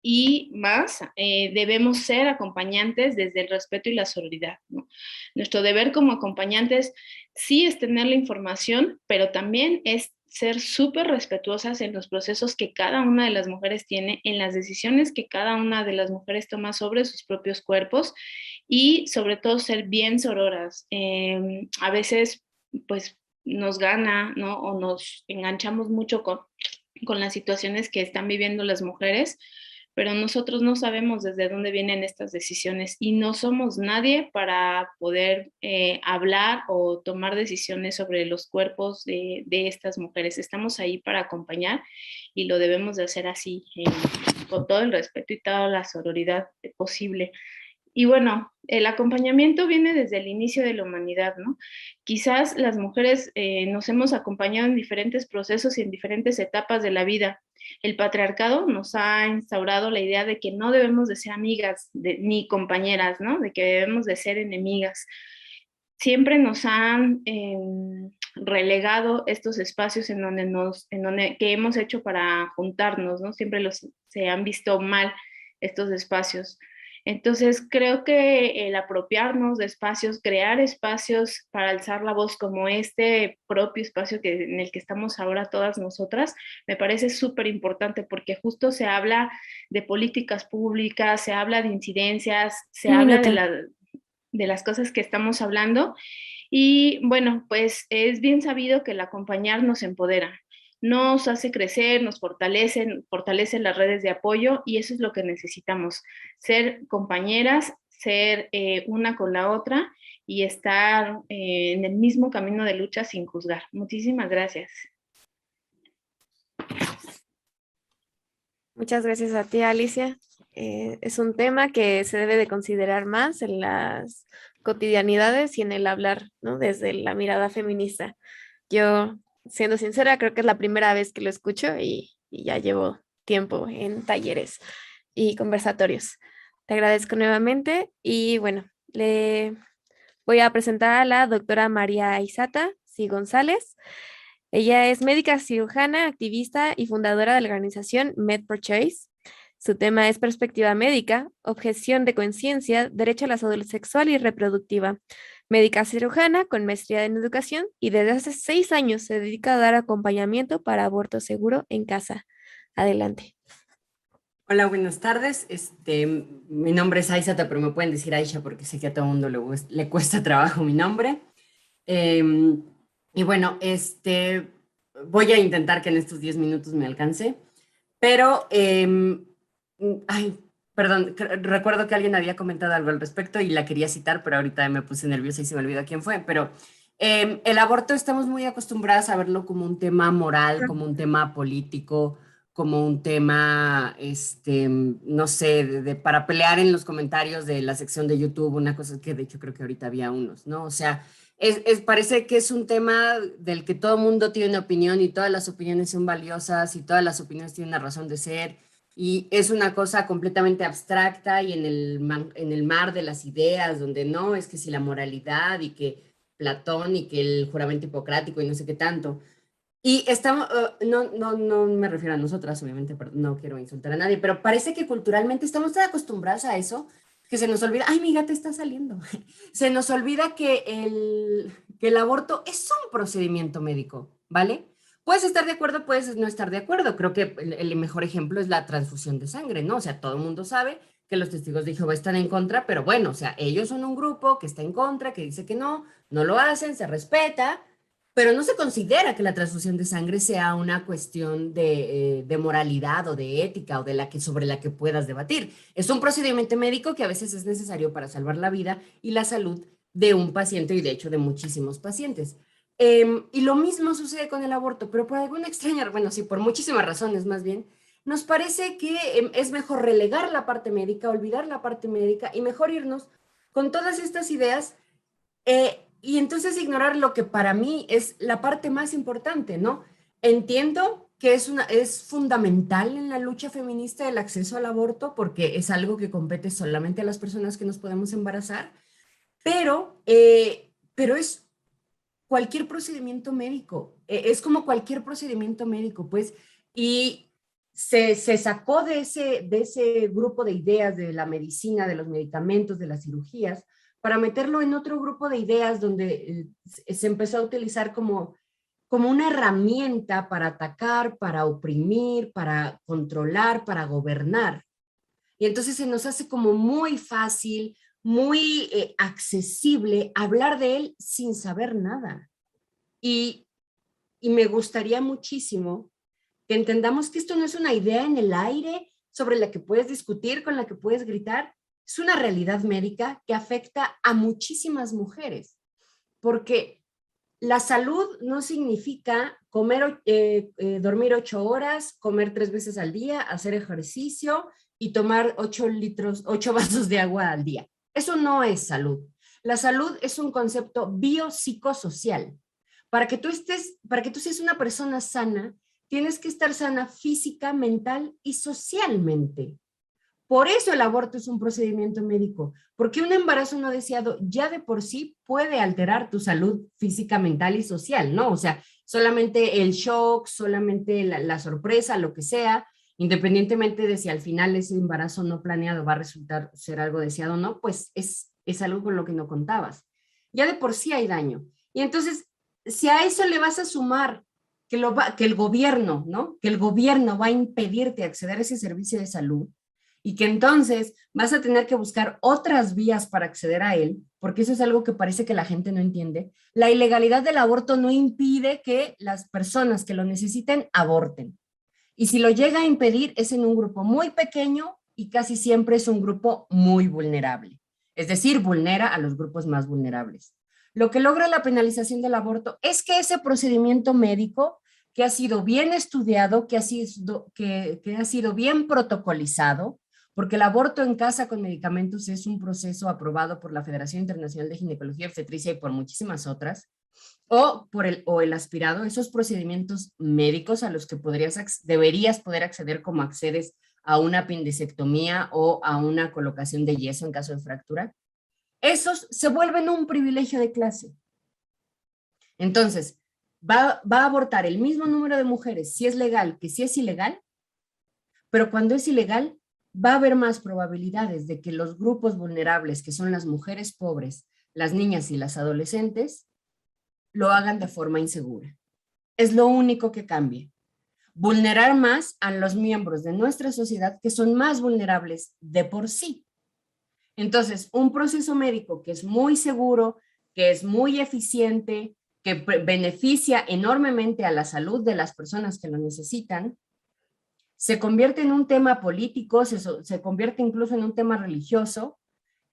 y más, debemos ser acompañantes desde el respeto y la sororidad, ¿no? Nuestro deber como acompañantes sí es tener la información, pero también es ser súper respetuosas en los procesos que cada una de las mujeres tiene, en las decisiones que cada una de las mujeres toma sobre sus propios cuerpos y sobre todo ser bien sororas. A veces, pues, nos gana, ¿no? O nos enganchamos mucho con las situaciones que están viviendo las mujeres, pero nosotros no sabemos desde dónde vienen estas decisiones y no somos nadie para poder hablar o tomar decisiones sobre los cuerpos de estas mujeres. Estamos ahí para acompañar y lo debemos de hacer así, con todo el respeto y toda la sororidad posible. Y bueno, el acompañamiento viene desde el inicio de la humanidad, ¿no? Quizás las mujeres nos hemos acompañado en diferentes procesos y en diferentes etapas de la vida. El patriarcado nos ha instaurado la idea de que no debemos de ser amigas ni compañeras, ¿no? De que debemos de ser enemigas. Siempre nos han relegado estos espacios en donde que hemos hecho para juntarnos, ¿no? Siempre se han visto mal estos espacios. Entonces, creo que el apropiarnos de espacios, crear espacios para alzar la voz como este propio espacio en el que estamos ahora todas nosotras, me parece súper importante porque justo se habla de políticas públicas, se habla de incidencias, se habla de las cosas que estamos hablando. Y bueno, pues es bien sabido que el acompañar nos empodera, nos hace crecer, nos fortalecen las redes de apoyo y eso es lo que necesitamos, ser compañeras, ser una con la otra y estar en el mismo camino de lucha sin juzgar. Muchísimas gracias. Muchas gracias a ti, Alicia. Es un tema que se debe de considerar más en las cotidianidades y en el hablar, ¿no? Desde la mirada feminista. Yo, siendo sincera, creo que es la primera vez que lo escucho y ya llevo tiempo en talleres y conversatorios. Te agradezco nuevamente y bueno, le voy a presentar a la doctora María Isata C. González. Ella es médica cirujana, activista y fundadora de la organización MedProChoice. Su tema es perspectiva médica, objeción de conciencia, derecho a la salud sexual y reproductiva. Médica cirujana con maestría en educación y desde hace 6 años se dedica a dar acompañamiento para aborto seguro en casa. Adelante. Hola, buenas tardes. Mi nombre es Aisata, pero me pueden decir Aisha porque sé que a todo el mundo le cuesta trabajo mi nombre. Y bueno, voy a intentar que en estos 10 minutos me alcance, pero, perdón, recuerdo que alguien había comentado algo al respecto y la quería citar, pero ahorita me puse nerviosa y se me olvidó quién fue, pero el aborto estamos muy acostumbradas a verlo como un tema moral, como un tema político, como un tema, no sé, para pelear en los comentarios de la sección de YouTube, una cosa que de hecho creo que ahorita había unos, ¿no? O sea, parece que es un tema del que todo el mundo tiene una opinión y todas las opiniones son valiosas y todas las opiniones tienen una razón de ser y es una cosa completamente abstracta y en el mar de las ideas, donde no, es que si la moralidad y que Platón y que el juramento hipocrático y no sé qué tanto. Y estamos, no me refiero a nosotras, obviamente, no quiero insultar a nadie, pero parece que culturalmente estamos tan acostumbradas a eso que se nos olvida, ay, mi gata está saliendo. Se nos olvida que el aborto es un procedimiento médico, ¿vale? Puedes estar de acuerdo, puedes no estar de acuerdo. Creo que el mejor ejemplo es la transfusión de sangre, ¿no? O sea, todo el mundo sabe que los testigos de Jehová están en contra, pero bueno, o sea, ellos son un grupo que está en contra, que dice que no lo hacen, se respeta, pero no se considera que la transfusión de sangre sea una cuestión de moralidad o de ética o sobre la que puedas debatir. Es un procedimiento médico que a veces es necesario para salvar la vida y la salud de un paciente y de hecho de muchísimos pacientes. Y lo mismo sucede con el aborto, pero por alguna extraña, bueno, sí, por muchísimas razones más bien, nos parece que es mejor relegar la parte médica, olvidar la parte médica y mejor irnos con todas estas ideas y entonces ignorar lo que para mí es la parte más importante, ¿no? Entiendo que es fundamental en la lucha feminista el acceso al aborto porque es algo que compete solamente a las personas que nos podemos embarazar, pero es cualquier procedimiento médico, es como cualquier procedimiento médico, pues, y se sacó de ese grupo de ideas de la medicina, de los medicamentos, de las cirugías, para meterlo en otro grupo de ideas donde se empezó a utilizar como una herramienta para atacar, para oprimir, para controlar, para gobernar. Y entonces se nos hace como muy fácil, muy accesible hablar de él sin saber nada. Y me gustaría muchísimo que entendamos que esto no es una idea en el aire sobre la que puedes discutir, con la que puedes gritar. Es una realidad médica que afecta a muchísimas mujeres, porque la salud no significa dormir 8 horas, comer 3 veces al día, hacer ejercicio y tomar 8 vasos de agua al día. Eso no es salud. La salud es un concepto biopsicosocial. Para que tú seas una persona sana, tienes que estar sana física, mental y socialmente. Por eso el aborto es un procedimiento médico, porque un embarazo no deseado ya de por sí puede alterar tu salud física, mental y social, ¿no? O sea, solamente el shock, solamente la sorpresa, lo que sea, independientemente de si al final ese embarazo no planeado va a resultar ser algo deseado o no, pues es algo con lo que no contabas. Ya de por sí hay daño. Y entonces, si a eso le vas a sumar que el gobierno, ¿no? Que el gobierno va a impedirte acceder a ese servicio de salud, y que entonces vas a tener que buscar otras vías para acceder a él, porque eso es algo que parece que la gente no entiende. La ilegalidad del aborto no impide que las personas que lo necesiten aborten. Y si lo llega a impedir es en un grupo muy pequeño y casi siempre es un grupo muy vulnerable. Es decir, vulnera a los grupos más vulnerables. Lo que logra la penalización del aborto es que ese procedimiento médico que ha sido bien estudiado, que ha sido bien protocolizado, porque el aborto en casa con medicamentos es un proceso aprobado por la Federación Internacional de Ginecología y Obstetricia y por muchísimas otras, o el aspirado, esos procedimientos médicos a los que deberías poder acceder como accedes a una apendicectomía o a una colocación de yeso en caso de fractura, esos se vuelven un privilegio de clase. Entonces, va a abortar el mismo número de mujeres si es legal que si es ilegal, pero cuando es ilegal, va a haber más probabilidades de que los grupos vulnerables, que son las mujeres pobres, las niñas y las adolescentes, lo hagan de forma insegura. Es lo único que cambia. Vulnerar más a los miembros de nuestra sociedad que son más vulnerables de por sí. Entonces, un proceso médico que es muy seguro, que es muy eficiente, que beneficia enormemente a la salud de las personas que lo necesitan, se convierte en un tema político, se convierte incluso en un tema religioso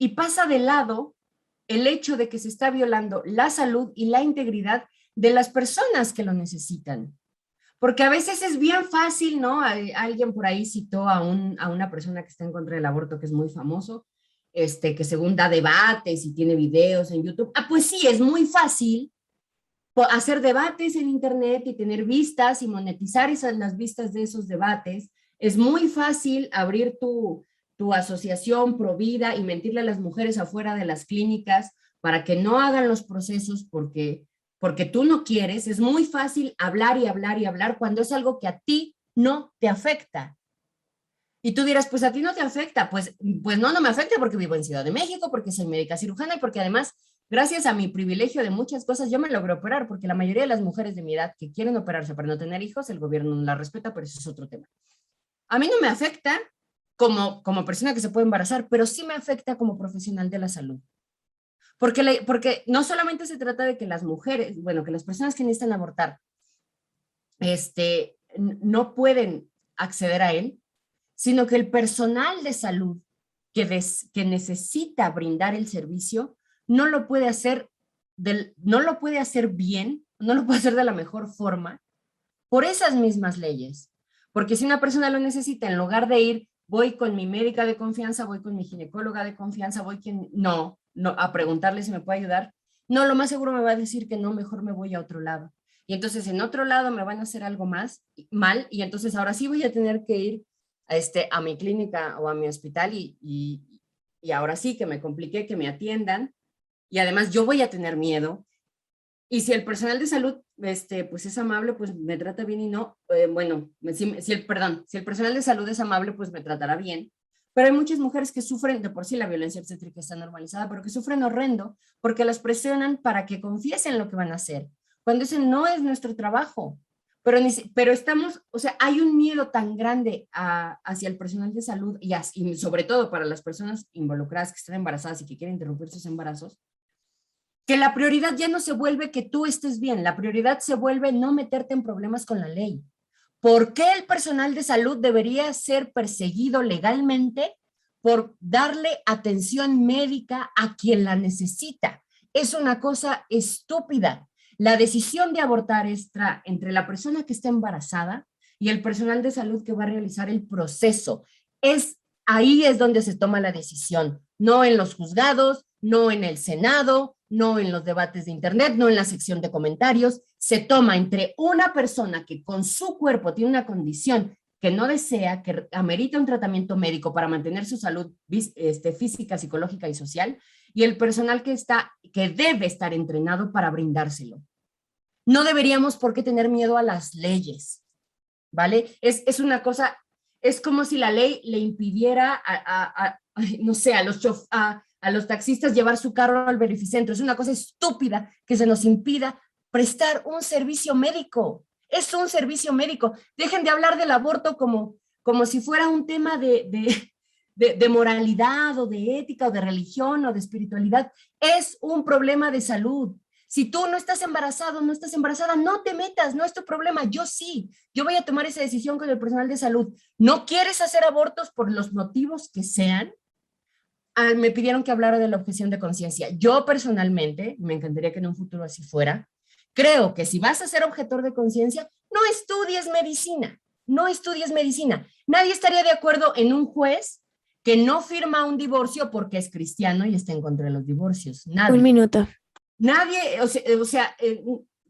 y pasa de lado el hecho de que se está violando la salud y la integridad de las personas que lo necesitan. Porque a veces es bien fácil, ¿no? Alguien por ahí citó a una persona que está en contra del aborto, que es muy famoso, que según da debates y tiene videos en YouTube. Ah, pues sí, es muy fácil hacer debates en internet y tener vistas y monetizar las vistas de esos debates. Es muy fácil abrir tu asociación Provida y mentirle a las mujeres afuera de las clínicas para que no hagan los procesos porque tú no quieres. Es muy fácil hablar y hablar y hablar cuando es algo que a ti no te afecta. Y tú dirás, pues a ti no te afecta. Pues no me afecta porque vivo en Ciudad de México, porque soy médica cirujana y porque además, gracias a mi privilegio de muchas cosas, yo me logro operar, porque la mayoría de las mujeres de mi edad que quieren operarse para no tener hijos, el gobierno no la respeta, pero eso es otro tema. A mí no me afecta como persona que se puede embarazar, pero sí me afecta como profesional de la salud. Porque no solamente se trata de que las mujeres, bueno, que las personas que necesitan abortar, no pueden acceder a él, sino que el personal de salud que necesita brindar el servicio no lo puede hacer bien, no lo puede hacer de la mejor forma por esas mismas leyes. Porque si una persona lo necesita, en lugar de ir, voy con mi médica de confianza, voy con mi ginecóloga de confianza, no, a preguntarle si me puede ayudar, no, lo más seguro me va a decir que no, mejor me voy a otro lado. Y entonces en otro lado me van a hacer algo mal, y entonces ahora sí voy a tener que ir a mi clínica o a mi hospital y ahora sí que me compliqué, que me atiendan, y además yo voy a tener miedo. Y si el personal de salud pues es amable, pues me trata bien y no, si el personal de salud es amable, pues me tratará bien. Pero hay muchas mujeres que sufren, de por sí la violencia obstétrica está normalizada, pero que sufren horrendo porque las presionan para que confiesen lo que van a hacer, cuando ese no es nuestro trabajo. Pero estamos, o sea, hay un miedo tan grande hacia el personal de salud y sobre todo para las personas involucradas que están embarazadas y que quieren interrumpir sus embarazos, que la prioridad ya no se vuelve que tú estés bien, la prioridad se vuelve no meterte en problemas con la ley. ¿Por qué el personal de salud debería ser perseguido legalmente por darle atención médica a quien la necesita? Es una cosa estúpida. La decisión de abortar está entre la persona que está embarazada y el personal de salud que va a realizar el proceso. Ahí es donde se toma la decisión, no en los juzgados, no en el Senado, no en los debates de internet, no en la sección de comentarios. Se toma entre una persona que con su cuerpo tiene una condición que no desea, que amerita un tratamiento médico para mantener su salud física, psicológica y social, y el personal que debe estar entrenado para brindárselo. No deberíamos por qué tener miedo a las leyes, ¿vale? Es una cosa, es como si la ley le impidiera no sé, a los taxistas llevar su carro al verificentro. Es una cosa estúpida que se nos impida prestar un servicio médico. Es un servicio médico. Dejen de hablar del aborto como si fuera un tema de moralidad o de ética o de religión o de espiritualidad. Es un problema de salud. Si tú no estás embarazado, no estás embarazada, no te metas, no es tu problema. Yo sí, yo voy a tomar esa decisión con el personal de salud. ¿No quieres hacer abortos por los motivos que sean? Me pidieron que hablara de la objeción de conciencia. Yo personalmente, me encantaría que en un futuro así fuera, creo que si vas a ser objetor de conciencia, no estudies medicina, no estudies medicina. Nadie estaría de acuerdo en un juez que no firma un divorcio porque es cristiano y está en contra de los divorcios. Nadie. Un minuto. Nadie,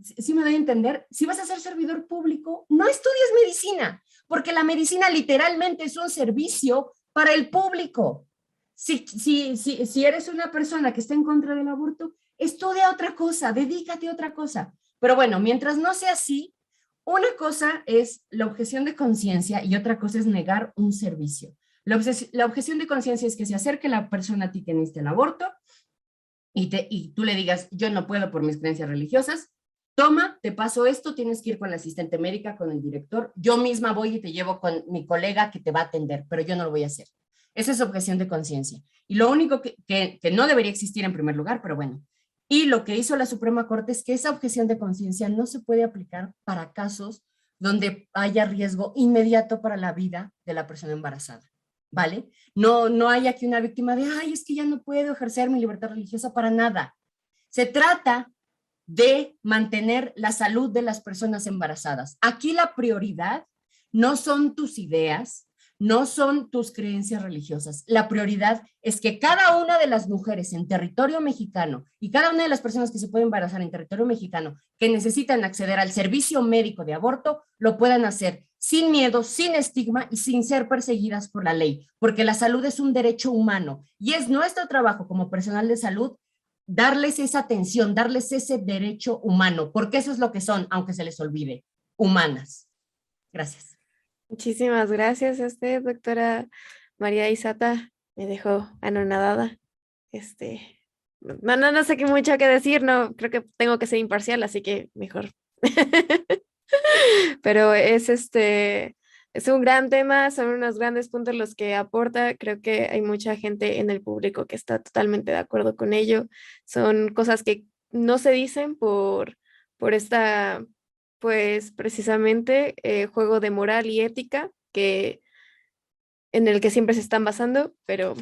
sí me doy a entender, si vas a ser servidor público, no estudies medicina, porque la medicina literalmente es un servicio para el público. Si eres una persona que está en contra del aborto, estudia otra cosa, dedícate a otra cosa. Pero bueno, mientras no sea así, una cosa es la objeción de conciencia y otra cosa es negar un servicio. La objeción de conciencia es que se acerque la persona a ti que necesita el aborto y tú le digas, yo no puedo por mis creencias religiosas, toma, te paso esto, tienes que ir con la asistente médica, con el director, yo misma voy y te llevo con mi colega que te va a atender, pero yo no lo voy a hacer. Esa es objeción de conciencia. Y lo único que no debería existir en primer lugar, pero bueno, y lo que hizo la Suprema Corte es que esa objeción de conciencia no se puede aplicar para casos donde haya riesgo inmediato para la vida de la persona embarazada. ¿Vale? No hay aquí una víctima de, ay, es que ya no puedo ejercer mi libertad religiosa para nada. Se trata de mantener la salud de las personas embarazadas. Aquí la prioridad no son tus ideas, no son tus creencias religiosas. La prioridad es que cada una de las mujeres en territorio mexicano y cada una de las personas que se pueden embarazar en territorio mexicano que necesitan acceder al servicio médico de aborto lo puedan hacer sin miedo, sin estigma y sin ser perseguidas por la ley, porque la salud es un derecho humano y es nuestro trabajo como personal de salud darles esa atención, darles ese derecho humano, porque eso es lo que son, aunque se les olvide, humanas. Gracias. Muchísimas gracias a usted, doctora María Isata. Me dejó anonadada. No sé qué mucho que decir, no, creo que tengo que ser imparcial, así que mejor. Pero es un gran tema, son unos grandes puntos los que aporta. Creo que hay mucha gente en el público que está totalmente de acuerdo con ello. Son cosas que no se dicen por esta, pues precisamente, juego de moral y ética en el que siempre se están basando, pero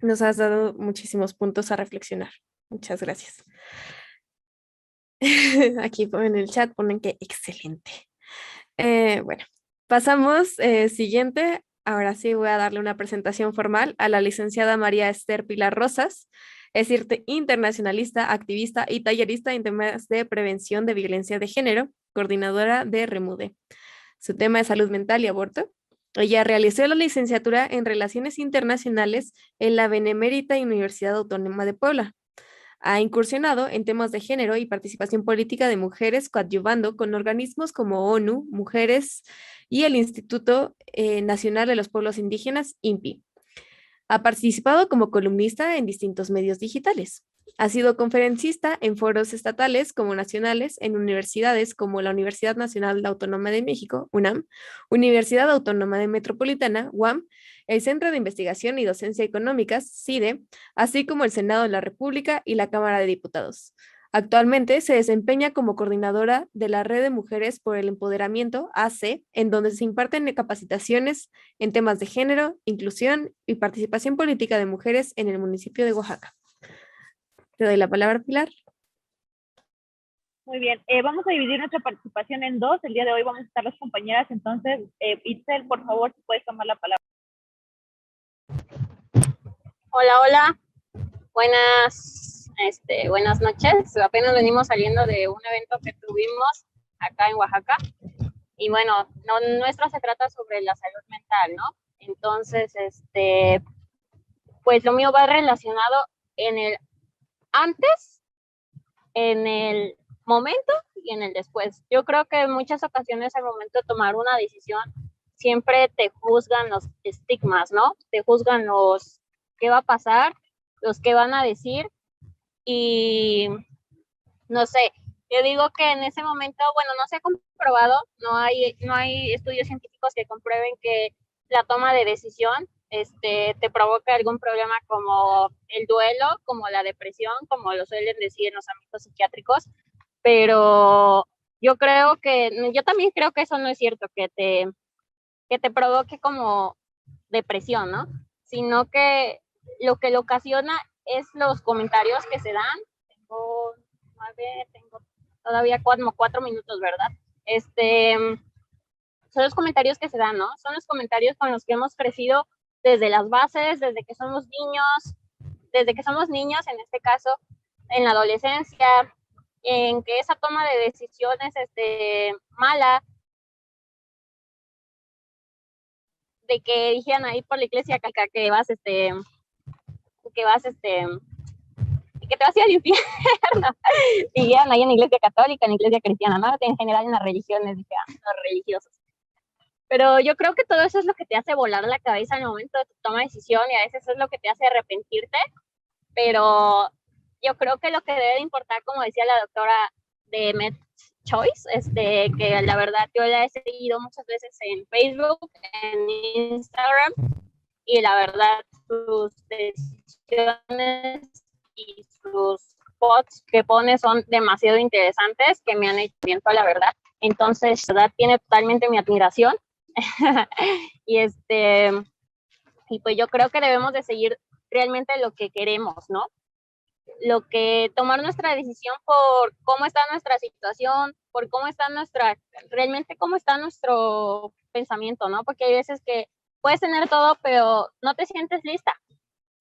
nos has dado muchísimos puntos a reflexionar. Muchas gracias. Aquí en el chat ponen que excelente. Bueno, pasamos siguiente. Ahora sí voy a darle una presentación formal a la licenciada María Esther Pilar Rosas. Es internacionalista, activista y tallerista en temas de prevención de violencia de género, coordinadora de REMUDE. Su tema es salud mental y aborto. Ella realizó la licenciatura en Relaciones Internacionales en la Benemérita Universidad Autónoma de Puebla. Ha incursionado en temas de género y participación política de mujeres, coadyuvando con organismos como ONU, Mujeres y el Instituto Nacional de los Pueblos Indígenas, INPI. Ha participado como columnista en distintos medios digitales. Ha sido conferencista en foros estatales como nacionales en universidades como la Universidad Nacional Autónoma de México, UNAM, Universidad Autónoma de Metropolitana, UAM, el Centro de Investigación y Docencia Económicas, CIDE, así como el Senado de la República y la Cámara de Diputados. Actualmente se desempeña como coordinadora de la Red de Mujeres por el Empoderamiento, AC, en donde se imparten capacitaciones en temas de género, inclusión y participación política de mujeres en el municipio de Oaxaca. Te doy la palabra, Pilar. Muy bien, vamos a dividir nuestra participación en dos. El día de hoy vamos a estar las compañeras, entonces, Itzel, por favor, si puedes tomar la palabra. Hola, hola. Buenas noches. Apenas venimos saliendo de un evento que tuvimos acá en Oaxaca. Y bueno, nuestro se trata sobre la salud mental, ¿no? Entonces, pues lo mío va relacionado en el antes, en el momento y en el después. Yo creo que en muchas ocasiones al momento de tomar una decisión siempre te juzgan los estigmas, ¿no? Te juzgan los qué va a pasar, los que van a decir y no sé, yo digo que en ese momento, bueno, no se ha comprobado, no hay estudios científicos que comprueben que la toma de decisión te provoca algún problema como el duelo, como la depresión, como lo suelen decir en los ámbitos psiquiátricos, pero yo también creo que eso no es cierto, que te provoque como depresión, ¿no? Sino que lo que lo ocasiona es los comentarios que se dan. Tengo todavía como 4 minutos, ¿verdad? Son los comentarios que se dan, ¿no? Son los comentarios con los que hemos crecido desde las bases, desde que somos niños, en este caso, en la adolescencia, en que esa toma de decisiones mala, de que dijeran ahí por la iglesia que vas, que te vas a ir al infierno. Dijeran ahí en la iglesia católica, en la iglesia cristiana, ¿no? En general en las religiones, los religiosos. Pero yo creo que todo eso es lo que te hace volar la cabeza en el momento de tu toma de decisión y a veces es lo que te hace arrepentirte, pero yo creo que lo que debe de importar, como decía la doctora de Med Choice, que la verdad yo la he seguido muchas veces en Facebook, en Instagram, y la verdad sus decisiones y sus posts que pone son demasiado interesantes, que me han hecho bien, la verdad. Entonces, la verdad, tiene totalmente mi admiración. y pues yo creo que debemos de seguir realmente lo que queremos, ¿no? tomar nuestra decisión por cómo está nuestra situación, por cómo está realmente cómo está nuestro pensamiento, ¿no? Porque hay veces que puedes tener todo, pero no te sientes lista.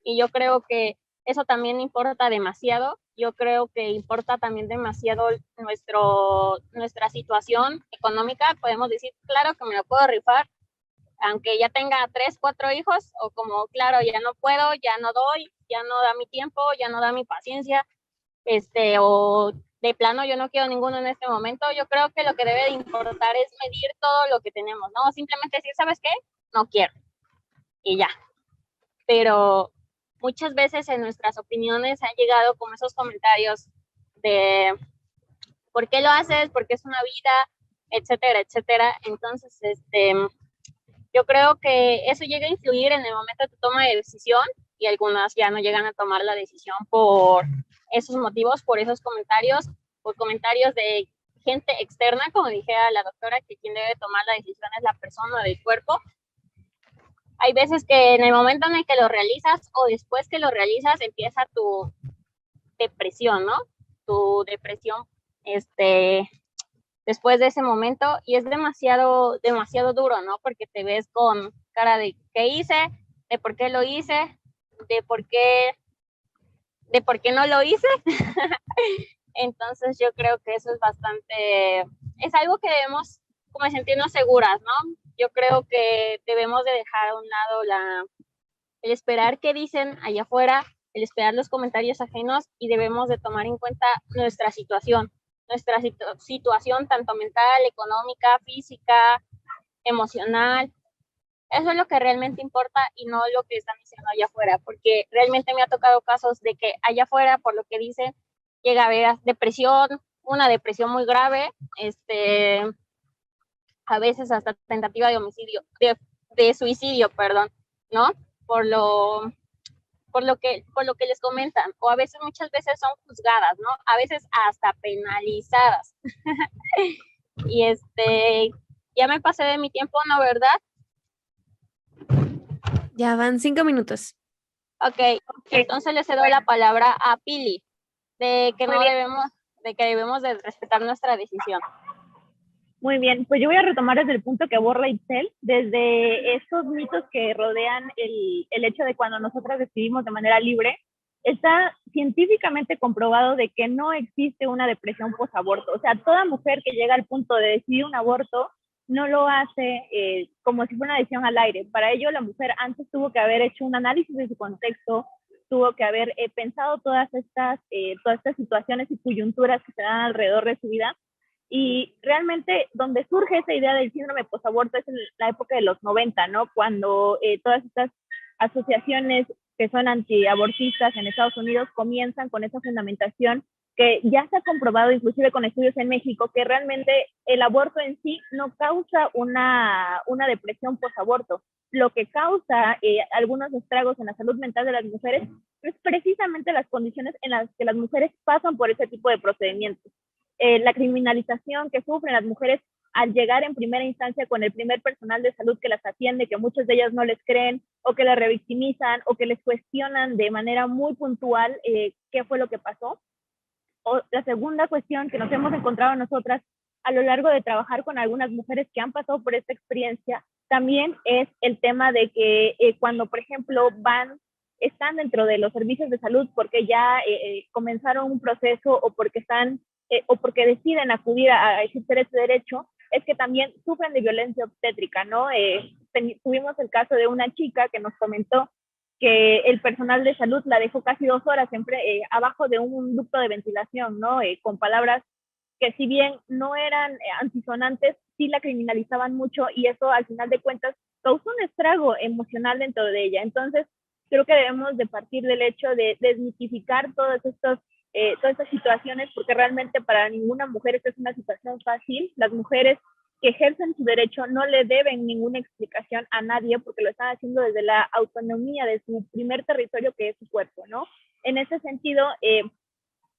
Y yo creo que eso también importa demasiado. Yo creo que importa también demasiado nuestra situación económica. Podemos decir, claro que me lo puedo rifar, aunque ya tenga 3, 4 hijos, o como, claro, ya no puedo, ya no doy, ya no da mi tiempo, ya no da mi paciencia, o de plano yo no quiero ninguno en este momento. Yo creo que lo que debe de importar es medir todo lo que tenemos, ¿no? Simplemente decir, ¿sabes qué? No quiero. Y ya. Pero muchas veces en nuestras opiniones han llegado como esos comentarios de ¿por qué lo haces? ¿Por qué es una vida? Etcétera, etcétera. Entonces, yo creo que eso llega a influir en el momento de tu toma de decisión, y algunas ya no llegan a tomar la decisión por esos motivos, por esos comentarios, por comentarios de gente externa, como dije a la doctora, que quien debe tomar la decisión es la persona del cuerpo. Hay veces que en el momento en el que lo realizas o después que lo realizas empieza tu depresión, ¿no? Tu depresión, después de ese momento, y es demasiado, demasiado duro, ¿no? Porque te ves con cara de ¿qué hice? ¿De por qué lo hice? ¿De por qué no lo hice? Entonces yo creo que eso es algo que debemos como sentirnos seguras, ¿no? Yo creo que debemos de dejar a un lado el esperar qué dicen allá afuera, el esperar los comentarios ajenos, y debemos de tomar en cuenta nuestra situación tanto mental, económica, física, emocional. Eso es lo que realmente importa y no lo que están diciendo allá afuera, porque realmente me ha tocado casos de que allá afuera, por lo que dicen, llega a haber depresión, una depresión muy grave, a veces hasta tentativa de homicidio, de suicidio, perdón, ¿no? Por lo que les comentan, o a veces, muchas veces son juzgadas, ¿no? A veces hasta penalizadas. Y ya me pasé de mi tiempo, ¿no, verdad? Ya van 5 minutos. Ok, entonces le cedo la palabra a Pili, de que Muy bien. debemos de respetar nuestra decisión. Muy bien, pues yo voy a retomar desde el punto que aborda Itzel, desde estos mitos que rodean el hecho de cuando nosotras decidimos de manera libre. Está científicamente comprobado de que no existe una depresión posaborto. O sea, toda mujer que llega al punto de decidir un aborto no lo hace como si fuera una decisión al aire. Para ello, la mujer antes tuvo que haber hecho un análisis de su contexto, tuvo que haber pensado todas estas situaciones y coyunturas que se dan alrededor de su vida. Y realmente donde surge esa idea del síndrome posaborto es en la época de los 90, ¿no? Cuando todas estas asociaciones que son antiabortistas en Estados Unidos comienzan con esa fundamentación que ya se ha comprobado inclusive con estudios en México, que realmente el aborto en sí no causa una depresión posaborto. Lo que causa algunos estragos en la salud mental de las mujeres es precisamente las condiciones en las que las mujeres pasan por ese tipo de procedimientos. La criminalización que sufren las mujeres al llegar en primera instancia con el primer personal de salud que las atiende, que muchas de ellas no les creen, o que las revictimizan, o que les cuestionan de manera muy puntual qué fue lo que pasó. O la segunda cuestión que nos hemos encontrado nosotras a lo largo de trabajar con algunas mujeres que han pasado por esta experiencia, también es el tema de que cuando, por ejemplo, están dentro de los servicios de salud porque ya comenzaron un proceso o porque deciden acudir a ejercer ese derecho, es que también sufren de violencia obstétrica, ¿no? Tuvimos el caso de una chica que nos comentó que el personal de salud la dejó casi 2 horas abajo de un ducto de ventilación, ¿no? Con palabras que si bien no eran antisonantes, sí la criminalizaban mucho, y eso al final de cuentas causó un estrago emocional dentro de ella. Entonces, creo que debemos de partir del hecho de desmitificar todas estas situaciones, porque realmente para ninguna mujer esta es una situación fácil. Las mujeres que ejercen su derecho no le deben ninguna explicación a nadie, porque lo están haciendo desde la autonomía de su primer territorio, que es su cuerpo, ¿no? En ese sentido,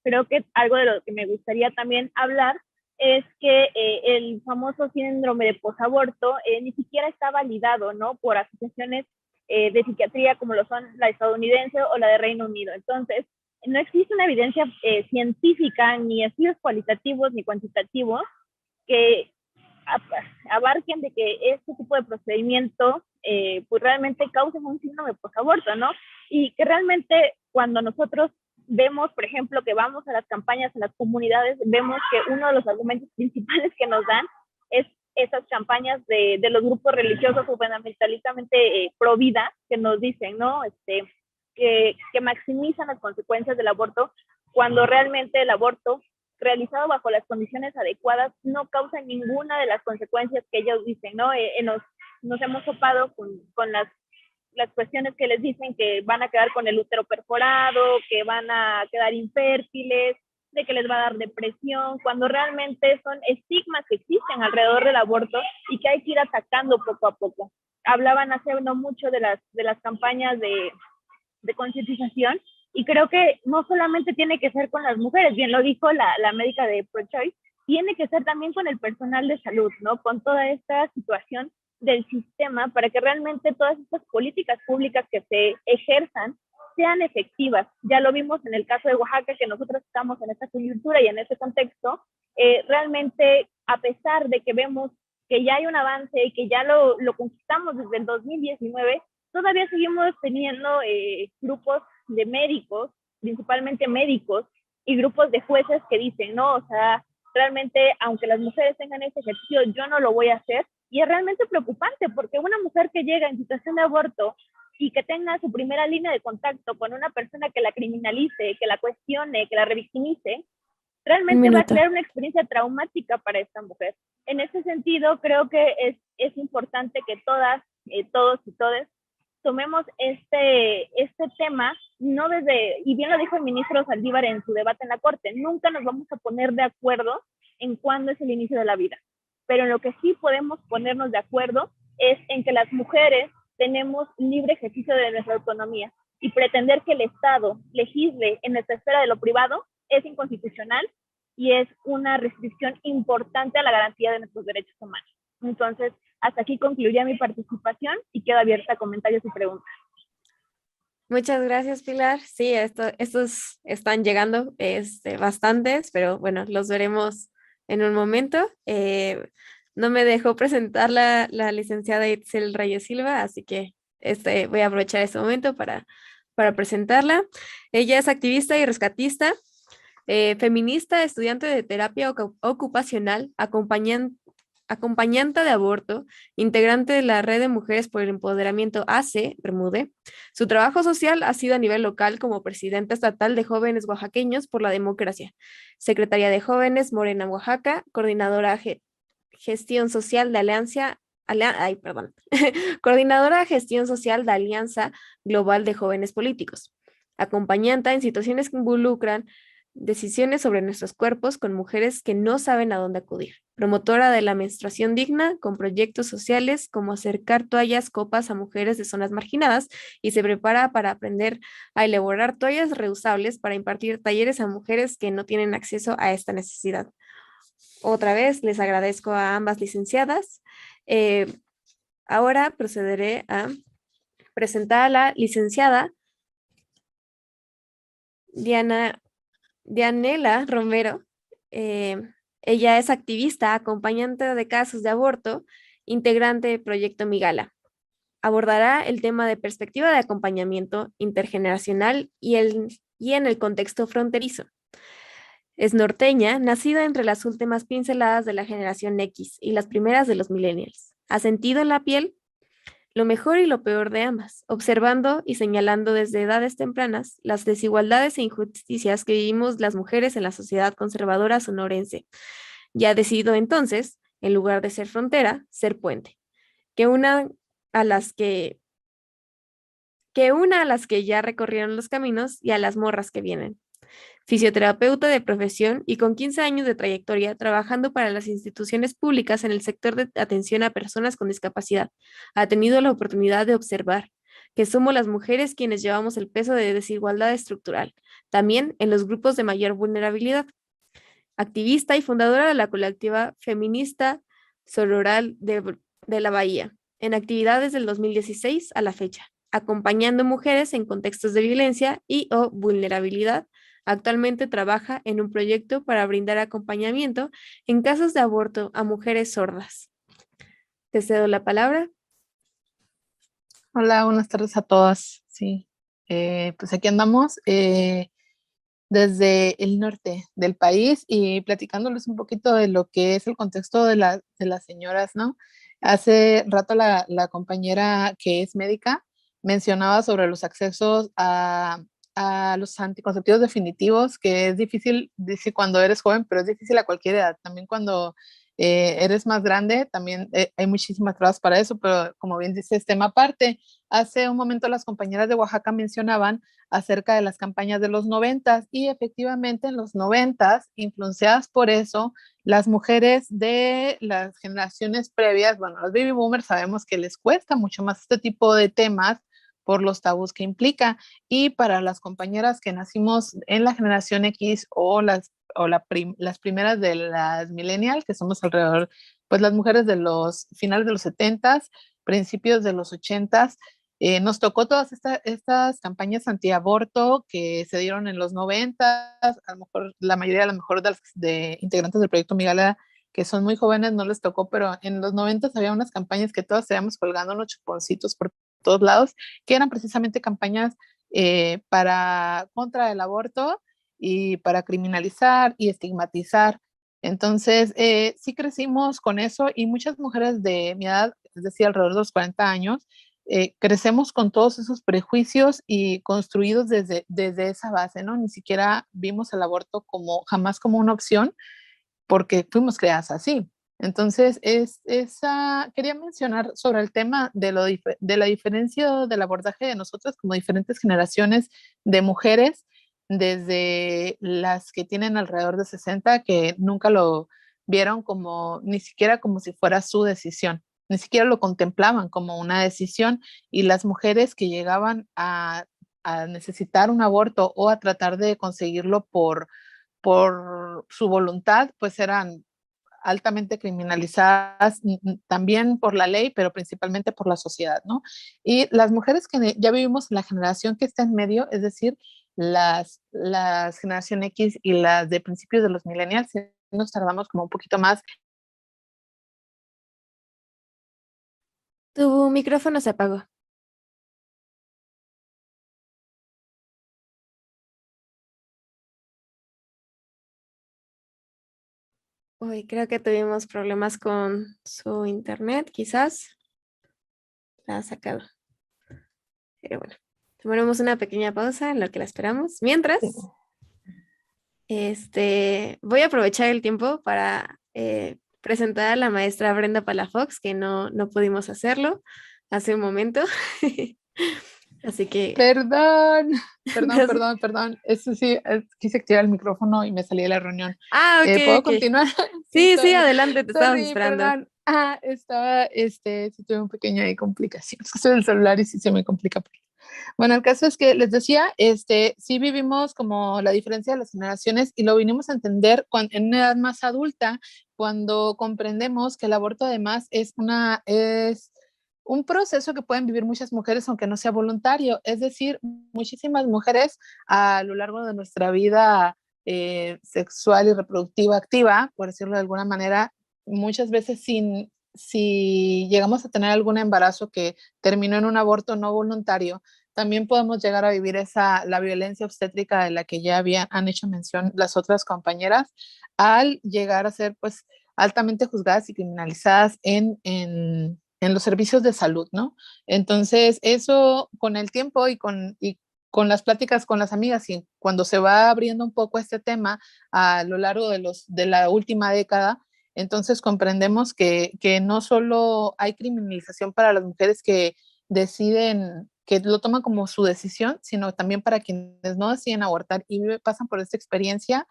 creo que algo de lo que me gustaría también hablar es que el famoso síndrome de posaborto ni siquiera está validado, ¿no? Por asociaciones de psiquiatría como lo son la estadounidense o la de Reino Unido. Entonces, no existe una evidencia científica, ni estudios cualitativos ni cuantitativos que abarquen de que este tipo de procedimiento pues realmente causen un síndrome posaborto, ¿no? Y que realmente cuando nosotros vemos, por ejemplo, que vamos a las campañas, a las comunidades, vemos que uno de los argumentos principales que nos dan es esas campañas de los grupos religiosos fundamentalmente pro vida, que nos dicen, ¿no? Que maximizan las consecuencias del aborto, cuando realmente el aborto realizado bajo las condiciones adecuadas no causa ninguna de las consecuencias que ellos dicen, ¿no? Nos hemos topado con las cuestiones que les dicen que van a quedar con el útero perforado, que van a quedar infértiles, de que les va a dar depresión, cuando realmente son estigmas que existen alrededor del aborto y que hay que ir atacando poco a poco. Hablaban hace no mucho de las campañas de concientización, y creo que no solamente tiene que ser con las mujeres, bien lo dijo la médica de ProChoice, tiene que ser también con el personal de salud, ¿no? Con toda esta situación del sistema, para que realmente todas estas políticas públicas que se ejerzan sean efectivas. Ya lo vimos en el caso de Oaxaca, que nosotros estamos en esta coyuntura y en este contexto, realmente, a pesar de que vemos que ya hay un avance y que ya lo conquistamos desde el 2019, todavía seguimos teniendo grupos de médicos, principalmente médicos, y grupos de jueces que dicen, no, o sea, realmente, aunque las mujeres tengan ese ejercicio, yo no lo voy a hacer. Y es realmente preocupante, porque una mujer que llega en situación de aborto y que tenga su primera línea de contacto con una persona que la criminalice, que la cuestione, que la revictimice, realmente va a crear una experiencia traumática para esta mujer. En ese sentido, creo que es importante que todas, todos y todes tomemos este tema, no desde, y bien lo dijo el ministro Saldívar en su debate en la Corte, nunca nos vamos a poner de acuerdo en cuándo es el inicio de la vida, pero en lo que sí podemos ponernos de acuerdo es en que las mujeres tenemos libre ejercicio de nuestra autonomía, y pretender que el Estado legisle en nuestra esfera de lo privado es inconstitucional y es una restricción importante a la garantía de nuestros derechos humanos. Entonces, hasta aquí concluiría mi participación y quedo abierta a comentarios y preguntas. Muchas gracias, Pilar. Sí, estos están llegando bastantes, pero bueno, los veremos en un momento. No me dejó presentar la licenciada Itzel Reyes Silva, así que voy a aprovechar este momento para presentarla. Ella es activista y rescatista, feminista, estudiante de terapia ocupacional, acompañante de aborto, integrante de la Red de Mujeres por el Empoderamiento AC, Bermude. Su trabajo social ha sido a nivel local como presidenta estatal de Jóvenes Oaxaqueños por la Democracia, Secretaría de Jóvenes Morena Oaxaca, coordinadora Gestión Social de coordinadora Gestión Social de Alianza Global de Jóvenes Políticos, acompañante en situaciones que involucran decisiones sobre nuestros cuerpos con mujeres que no saben a dónde acudir, promotora de la menstruación digna con proyectos sociales como acercar toallas, copas a mujeres de zonas marginadas, y se prepara para aprender a elaborar toallas reusables para impartir talleres a mujeres que no tienen acceso a esta necesidad. Otra vez les agradezco a ambas licenciadas. Ahora procederé a presentar a la licenciada Dianela Romero. Ella es activista, acompañante de casos de aborto, integrante del Proyecto Migala. Abordará el tema de perspectiva de acompañamiento intergeneracional y en el contexto fronterizo. Es norteña, nacida entre las últimas pinceladas de la generación X y las primeras de los millennials. Ha sentido en la piel lo mejor y lo peor de ambas, observando y señalando desde edades tempranas las desigualdades e injusticias que vivimos las mujeres en la sociedad conservadora sonorense. Y ha decidido entonces, en lugar de ser frontera, ser puente, que una a las que ya recorrieron los caminos y a las morras que vienen. Fisioterapeuta de profesión y con 15 años de trayectoria trabajando para las instituciones públicas en el sector de atención a personas con discapacidad, ha tenido la oportunidad de observar que somos las mujeres quienes llevamos el peso de desigualdad estructural, también en los grupos de mayor vulnerabilidad. Activista y fundadora de la colectiva feminista Sororal de la Bahía, en actividades del 2016 a la fecha. acompañando mujeres en contextos de violencia y o vulnerabilidad. Actualmente trabaja en un proyecto para brindar acompañamiento en casos de aborto a mujeres sordas. Te cedo la palabra. Hola, buenas tardes a todas. Sí, pues aquí andamos desde el norte del país y platicándoles un poquito de lo que es el contexto de las señoras, ¿no? Hace rato la compañera que es médica mencionaba sobre los accesos a los anticonceptivos definitivos, que es difícil, dice cuando eres joven, pero es difícil a cualquier edad. También cuando eres más grande, también hay muchísimas trabas para eso, pero como bien dice, es tema aparte. Hace un momento las compañeras de Oaxaca mencionaban acerca de las campañas de los 90 y efectivamente en los 90, influenciadas por eso, las mujeres de las generaciones previas, bueno, los baby boomers sabemos que les cuesta mucho más este tipo de temas por los tabús que implica, y para las compañeras que nacimos en la generación X las primeras de las millennials, que somos alrededor, pues las mujeres de los finales de los 70s, principios de los 80s, nos tocó todas estas campañas antiaborto que se dieron en los 90, a lo mejor la mayoría, a lo mejor de integrantes del proyecto Migala, que son muy jóvenes, no les tocó, pero en los 90 había unas campañas que todas estábamos colgando unos chuponcitos por todos lados, que eran precisamente campañas contra el aborto y para criminalizar y estigmatizar. Entonces, sí crecimos con eso y muchas mujeres de mi edad, es decir, alrededor de los 40 años, crecemos con todos esos prejuicios y construidos desde esa base, ¿no? Ni siquiera vimos el aborto jamás como una opción porque fuimos creadas así. Entonces, quería mencionar sobre el tema de la diferencia del abordaje de nosotras como diferentes generaciones de mujeres, desde las que tienen alrededor de 60, que nunca lo vieron ni siquiera como si fuera su decisión, ni siquiera lo contemplaban como una decisión, y las mujeres que llegaban a necesitar un aborto o a tratar de conseguirlo por su voluntad, pues eran altamente criminalizadas también por la ley, pero principalmente por la sociedad, ¿no? Y las mujeres que ya vivimos en la generación que está en medio, es decir, las generación X y las de principios de los millennials, nos tardamos como un poquito más. Tu micrófono se apagó. Uy, creo que tuvimos problemas con su internet, quizás. La ha sacado. Pero bueno, tomaremos una pequeña pausa en lo que la esperamos. Mientras, voy a aprovechar el tiempo para presentar a la maestra Brenda Palafox, que no pudimos hacerlo hace un momento. Así que... Perdón. Eso sí, quise activar el micrófono y me salí de la reunión. Ah, ok, ¿Puedo ok. continuar? Sí, adelante, te estábamos esperando. Perdón. Sí tuve un pequeño ahí complicación. Es que estoy en el celular y sí se me complica. Bueno, el caso es que les decía, sí vivimos como la diferencia de las generaciones y lo vinimos a entender en una edad más adulta, cuando comprendemos que el aborto además es un proceso que pueden vivir muchas mujeres aunque no sea voluntario. Es decir, muchísimas mujeres a lo largo de nuestra vida sexual y reproductiva activa, por decirlo de alguna manera, muchas veces si llegamos a tener algún embarazo que terminó en un aborto no voluntario, también podemos llegar a vivir la violencia obstétrica de la que ya han hecho mención las otras compañeras, al llegar a ser pues altamente juzgadas y criminalizadas en los servicios de salud, ¿no? Entonces, eso con el tiempo y con las pláticas con las amigas y cuando se va abriendo un poco este tema a lo largo de la última década, entonces comprendemos que no solo hay criminalización para las mujeres que deciden, que lo toman como su decisión, sino también para quienes no deciden abortar y pasan por esta experiencia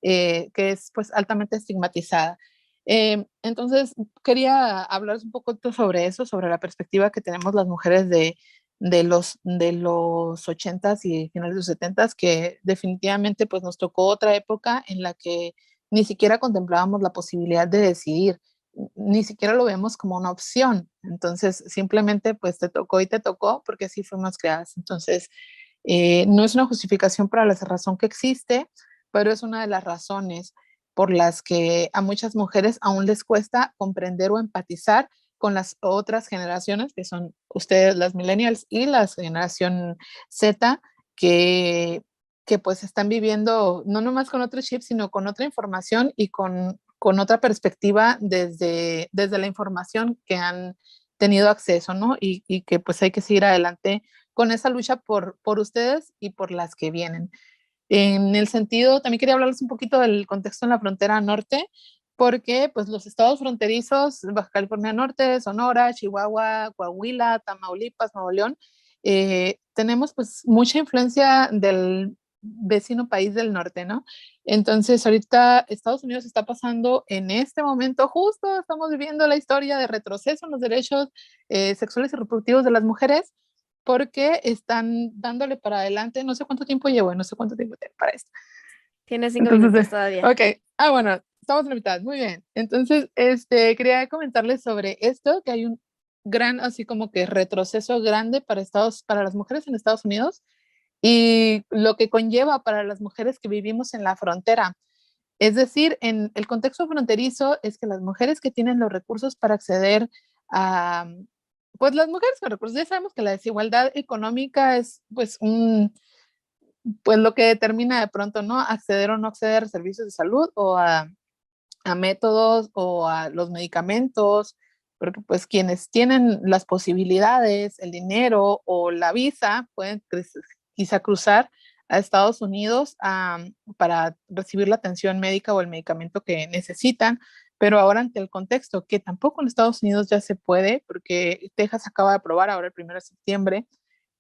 que es pues altamente estigmatizada. Entonces, quería hablar un poco sobre eso, sobre la perspectiva que tenemos las mujeres de los 80s y finales de los 70s, que definitivamente pues nos tocó otra época en la que ni siquiera contemplábamos la posibilidad de decidir. ni siquiera lo vemos como una opción. Entonces, simplemente pues te tocó y te tocó porque así fuimos creadas. Entonces, no es una justificación para la razón que existe, pero es una de las razones por las que a muchas mujeres aún les cuesta comprender o empatizar con las otras generaciones, que son ustedes, las millennials y la generación Z, que pues están viviendo no nomás con otro chip, sino con otra información y con otra perspectiva desde la información que han tenido acceso, ¿no? Y que pues hay que seguir adelante con esa lucha por ustedes y por las que vienen. En el sentido, también quería hablarles un poquito del contexto en la frontera norte, porque pues los estados fronterizos, Baja California Norte, Sonora, Chihuahua, Coahuila, Tamaulipas, Nuevo León, tenemos pues mucha influencia del vecino país del norte, ¿no? Entonces ahorita Estados Unidos está pasando en este momento, justo estamos viviendo la historia de retroceso en los derechos sexuales y reproductivos de las mujeres, porque están dándole para adelante, no sé cuánto tiempo llevo, no sé cuánto tiempo tengo para esto. Tienes 5 minutos todavía. Ok, bueno, estamos en la mitad, muy bien. Entonces, quería comentarles sobre esto, que hay un gran, así como que retroceso grande para las mujeres en Estados Unidos y lo que conlleva para las mujeres que vivimos en la frontera. Es decir, en el contexto fronterizo es que las mujeres que tienen los recursos para acceder a, pues las mujeres con recursos, ya sabemos que la desigualdad económica es pues lo que determina de pronto, ¿no? Acceder o no acceder a servicios de salud o a métodos o a los medicamentos, porque pues quienes tienen las posibilidades, el dinero o la visa pueden quizá cruzar a Estados Unidos para recibir la atención médica o el medicamento que necesitan, pero ahora ante el contexto que tampoco en Estados Unidos ya se puede, porque Texas acaba de aprobar ahora el 1 de septiembre,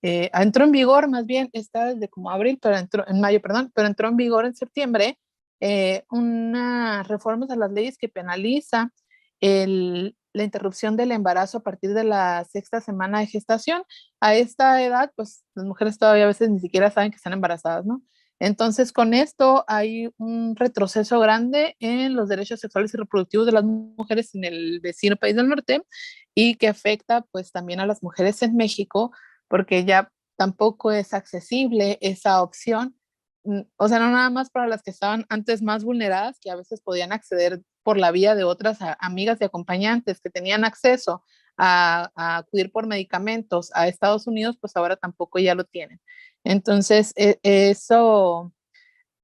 entró en vigor, más bien está desde como abril, pero en mayo, perdón, pero entró en vigor en septiembre una reforma a las leyes que penaliza la interrupción del embarazo a partir de la 6ª semana de gestación. A esta edad, pues las mujeres todavía a veces ni siquiera saben que están embarazadas, ¿no? Entonces, con esto hay un retroceso grande en los derechos sexuales y reproductivos de las mujeres en el vecino país del norte y que afecta pues también a las mujeres en México, porque ya tampoco es accesible esa opción. O sea, no nada más para las que estaban antes más vulneradas, que a veces podían acceder por la vía de otras amigas y acompañantes que tenían acceso a acudir por medicamentos a Estados Unidos, pues ahora tampoco ya lo tienen. Entonces, eso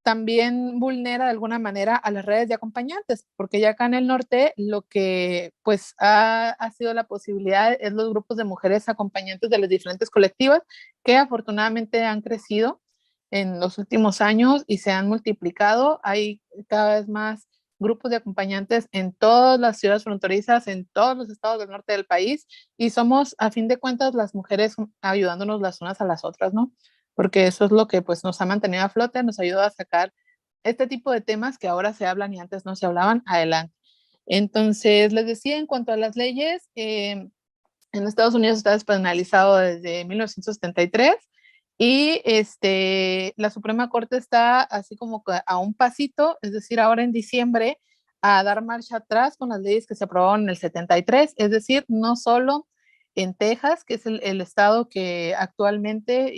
también vulnera de alguna manera a las redes de acompañantes, porque ya acá en el norte lo que pues ha sido la posibilidad es los grupos de mujeres acompañantes de las diferentes colectivas que afortunadamente han crecido en los últimos años y se han multiplicado. Hay cada vez más grupos de acompañantes en todas las ciudades fronterizas, en todos los estados del norte del país, y somos a fin de cuentas las mujeres ayudándonos las unas a las otras, ¿no? Porque eso es lo que pues nos ha mantenido a flote, nos ayuda a sacar este tipo de temas que ahora se hablan y antes no se hablaban adelante. Entonces, les decía, en cuanto a las leyes, en Estados Unidos está despenalizado desde 1973 y la Suprema Corte está así como a un pasito, es decir, ahora en diciembre, a dar marcha atrás con las leyes que se aprobaron en el 73, es decir, no solo en Texas, que es el estado que actualmente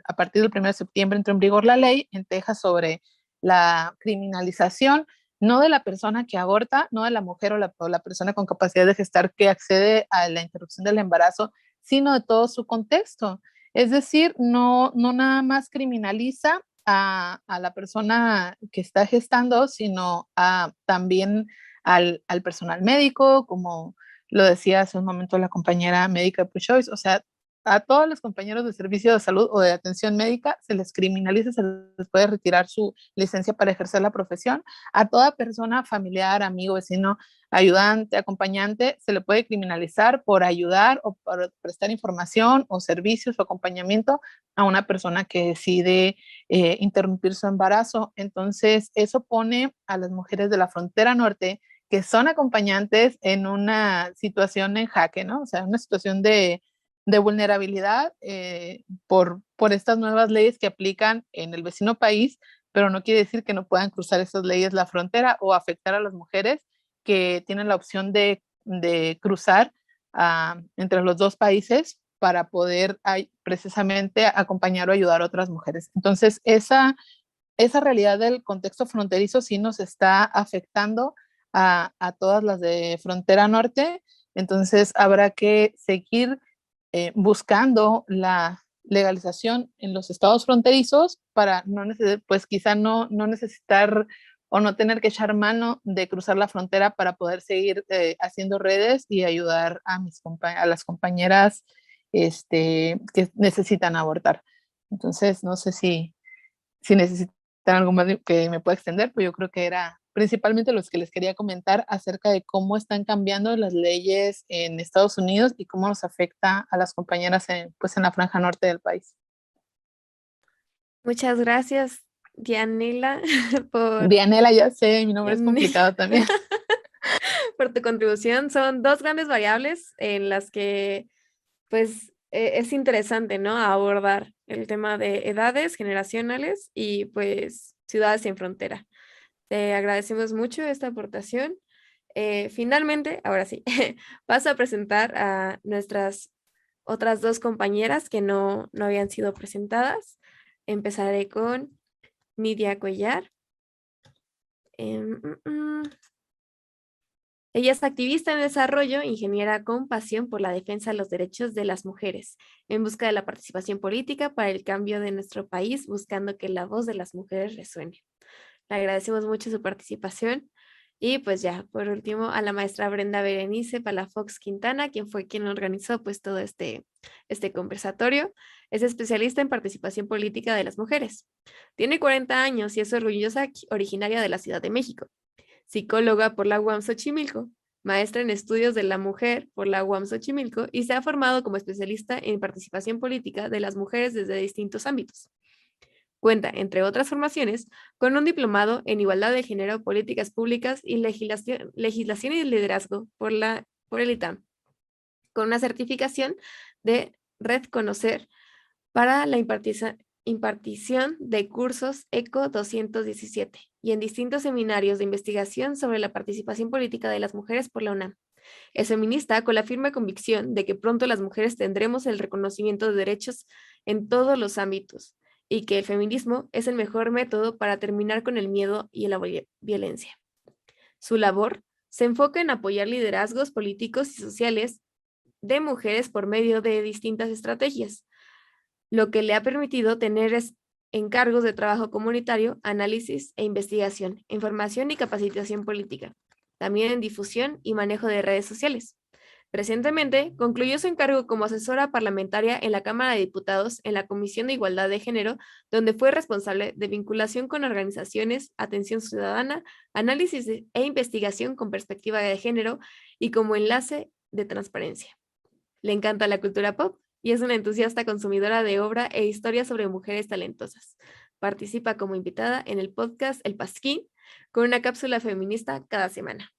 a partir del 1 de septiembre entró en vigor la ley en Texas sobre la criminalización, no de la persona que aborta, no de la mujer o la persona con capacidad de gestar que accede a la interrupción del embarazo, sino de todo su contexto. Es decir, no nada más criminaliza a la persona que está gestando, sino también al personal médico, como lo decía hace un momento la compañera médica de ProChoice, o sea, a todos los compañeros de servicio de salud o de atención médica se les criminaliza, se les puede retirar su licencia para ejercer la profesión. A toda persona, familiar, amigo, vecino, ayudante, acompañante, se le puede criminalizar por ayudar o por prestar información o servicios o acompañamiento a una persona que decide interrumpir su embarazo. Entonces, eso pone a las mujeres de la frontera norte que son acompañantes en una situación en jaque, ¿no? O sea, una situación de vulnerabilidad por estas nuevas leyes que aplican en el vecino país, pero no quiere decir que no puedan cruzar esas leyes la frontera o afectar a las mujeres que tienen la opción de cruzar entre los dos países para poder precisamente acompañar o ayudar a otras mujeres. Entonces, esa realidad del contexto fronterizo sí nos está afectando a todas las de frontera norte. Entonces, habrá que seguir buscando la legalización en los estados fronterizos para pues quizá no necesitar o no tener que echar mano de cruzar la frontera para poder seguir haciendo redes y ayudar a las compañeras que necesitan abortar. Entonces, no sé si necesitan algo más que me pueda extender, pues yo creo que era principalmente los que les quería comentar acerca de cómo están cambiando las leyes en Estados Unidos y cómo nos afecta a las compañeras pues en la franja norte del país. Muchas gracias, Dianela, por... Dianela, ya sé, mi nombre es complicado también. Por tu contribución. Son dos grandes variables en las que, pues, es interesante, ¿no? Abordar el tema de edades generacionales y, pues, ciudades sin frontera. Te agradecemos mucho esta aportación. Finalmente, ahora sí, paso a presentar a nuestras otras dos compañeras que no habían sido presentadas. Empezaré con Nidia Cuellar. Ella es activista en desarrollo, ingeniera con pasión por la defensa de los derechos de las mujeres, en busca de la participación política para el cambio de nuestro país, buscando que la voz de las mujeres resuene. Le agradecemos mucho su participación. Y pues ya, por último, a la maestra Brenda Berenice Palafox Quintana, quien fue quien organizó pues todo este conversatorio. Es especialista en participación política de las mujeres. Tiene 40 años y es orgullosa originaria de la Ciudad de México. Psicóloga por la UAM Xochimilco, maestra en estudios de la mujer por la UAM Xochimilco y se ha formado como especialista en participación política de las mujeres desde distintos ámbitos. Cuenta, entre otras formaciones, con un diplomado en igualdad de género, políticas públicas y legislación y liderazgo por el ITAM, con una certificación de Red Conocer para la impartición de cursos ECO 217 y en distintos seminarios de investigación sobre la participación política de las mujeres por la UNAM. Es feminista con la firme convicción de que pronto las mujeres tendremos el reconocimiento de derechos en todos los ámbitos y que el feminismo es el mejor método para terminar con el miedo y la violencia. Su labor se enfoca en apoyar liderazgos políticos y sociales de mujeres por medio de distintas estrategias, lo que le ha permitido tener encargos de trabajo comunitario, análisis e investigación, información y capacitación política, también en difusión y manejo de redes sociales. Recientemente, concluyó su encargo como asesora parlamentaria en la Cámara de Diputados en la Comisión de Igualdad de Género, donde fue responsable de vinculación con organizaciones, atención ciudadana, análisis e investigación con perspectiva de género y como enlace de transparencia. Le encanta la cultura pop y es una entusiasta consumidora de obra e historias sobre mujeres talentosas. Participa como invitada en el podcast El Pasquín con una cápsula feminista cada semana.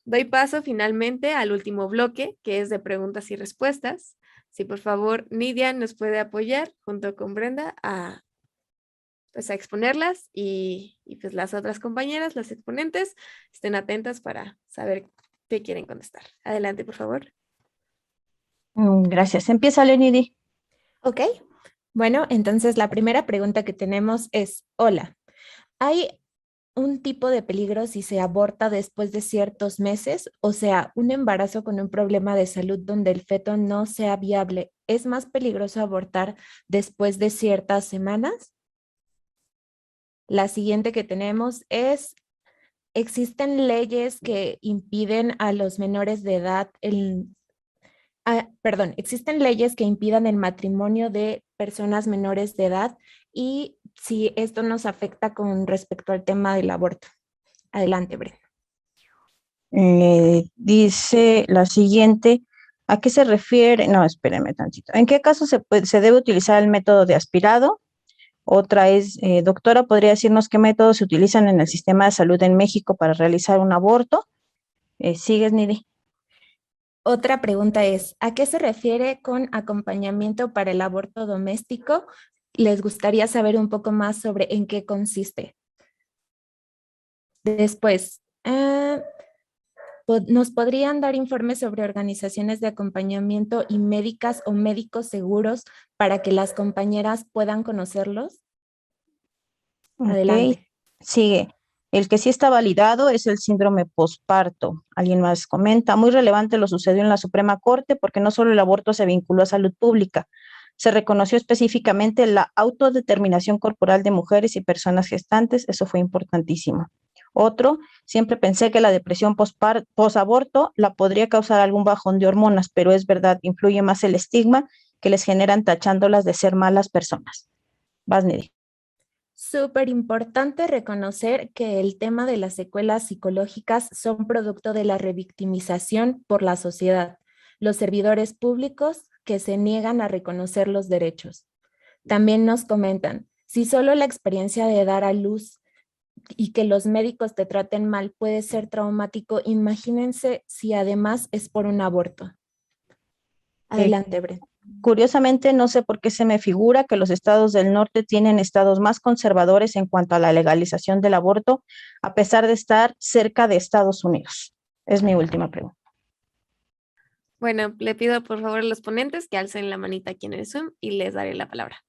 Doy paso finalmente al último bloque, que es de preguntas y respuestas. Si por favor Nidia nos puede apoyar junto con Brenda a exponerlas y pues las otras compañeras, las exponentes, estén atentas para saber qué quieren contestar. Adelante, por favor. Gracias. Empieza, Lenidi. Ok. Bueno, entonces la primera pregunta que tenemos es, hola, ¿hay un tipo de peligro si se aborta después de ciertos meses? O sea, un embarazo con un problema de salud donde el feto no sea viable, ¿es más peligroso abortar después de ciertas semanas? La siguiente que tenemos es, ¿existen leyes que impiden a los menores de edad existen leyes que impidan el matrimonio de personas menores de edad y si esto nos afecta con respecto al tema del aborto? Adelante, Brenda. Dice la siguiente, ¿a qué se refiere? No, espérame tantito. ¿En qué caso se debe utilizar el método de aspirado? Otra es, doctora, ¿podría decirnos qué métodos se utilizan en el sistema de salud en México para realizar un aborto? ¿Sigues, Nidi? Otra pregunta es, ¿a qué se refiere con acompañamiento para el aborto doméstico? Les gustaría saber un poco más sobre en qué consiste. Después, ¿nos podrían dar informes sobre organizaciones de acompañamiento y médicas o médicos seguros para que las compañeras puedan conocerlos? Ok, Adelante. sigue. El que sí está validado es el síndrome posparto. Alguien más comenta, muy relevante lo sucedió en la Suprema Corte porque no solo el aborto se vinculó a salud pública, se reconoció específicamente la autodeterminación corporal de mujeres y personas gestantes, eso fue importantísimo. Otro, siempre pensé que la depresión posaborto la podría causar algún bajón de hormonas, pero es verdad, influye más el estigma que les generan tachándolas de ser malas personas. Vas, Neri. Súper importante reconocer que el tema de las secuelas psicológicas son producto de la revictimización por la sociedad, los servidores públicos que se niegan a reconocer los derechos. También nos comentan, si solo la experiencia de dar a luz y que los médicos te traten mal puede ser traumático, imagínense si además es por un aborto. Adelante, Brenda. Curiosamente, no sé por qué se me figura que los estados del norte tienen estados más conservadores en cuanto a la legalización del aborto, a pesar de estar cerca de Estados Unidos. Es mi última pregunta. Bueno, le pido por favor a los ponentes que alcen la manita aquí en el Zoom y les daré la palabra.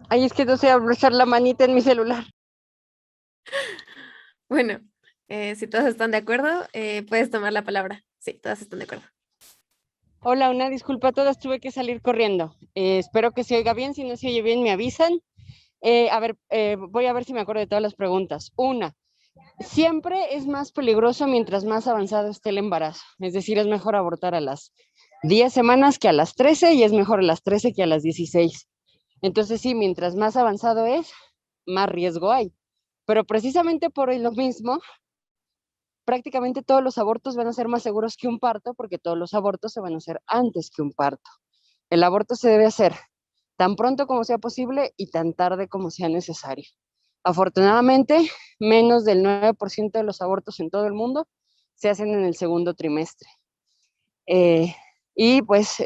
Ay, es que no sé abrochar la manita en mi celular. Bueno, si todas están de acuerdo, puedes tomar la palabra. Sí, todas están de acuerdo. Hola, una disculpa a todas, tuve que salir corriendo. Espero que se oiga bien, si no se oye bien me avisan. Voy a ver si me acuerdo de todas las preguntas. Una, siempre es más peligroso mientras más avanzado esté el embarazo. Es decir, es mejor abortar a las 10 semanas que a las 13 y es mejor a las 13 que a las 16. Entonces sí, mientras más avanzado es, más riesgo hay. Pero precisamente por lo mismo, prácticamente todos los abortos van a ser más seguros que un parto porque todos los abortos se van a hacer antes que un parto. El aborto se debe hacer tan pronto como sea posible y tan tarde como sea necesario. Afortunadamente, menos del 9% de los abortos en todo el mundo se hacen en el segundo trimestre. Y pues,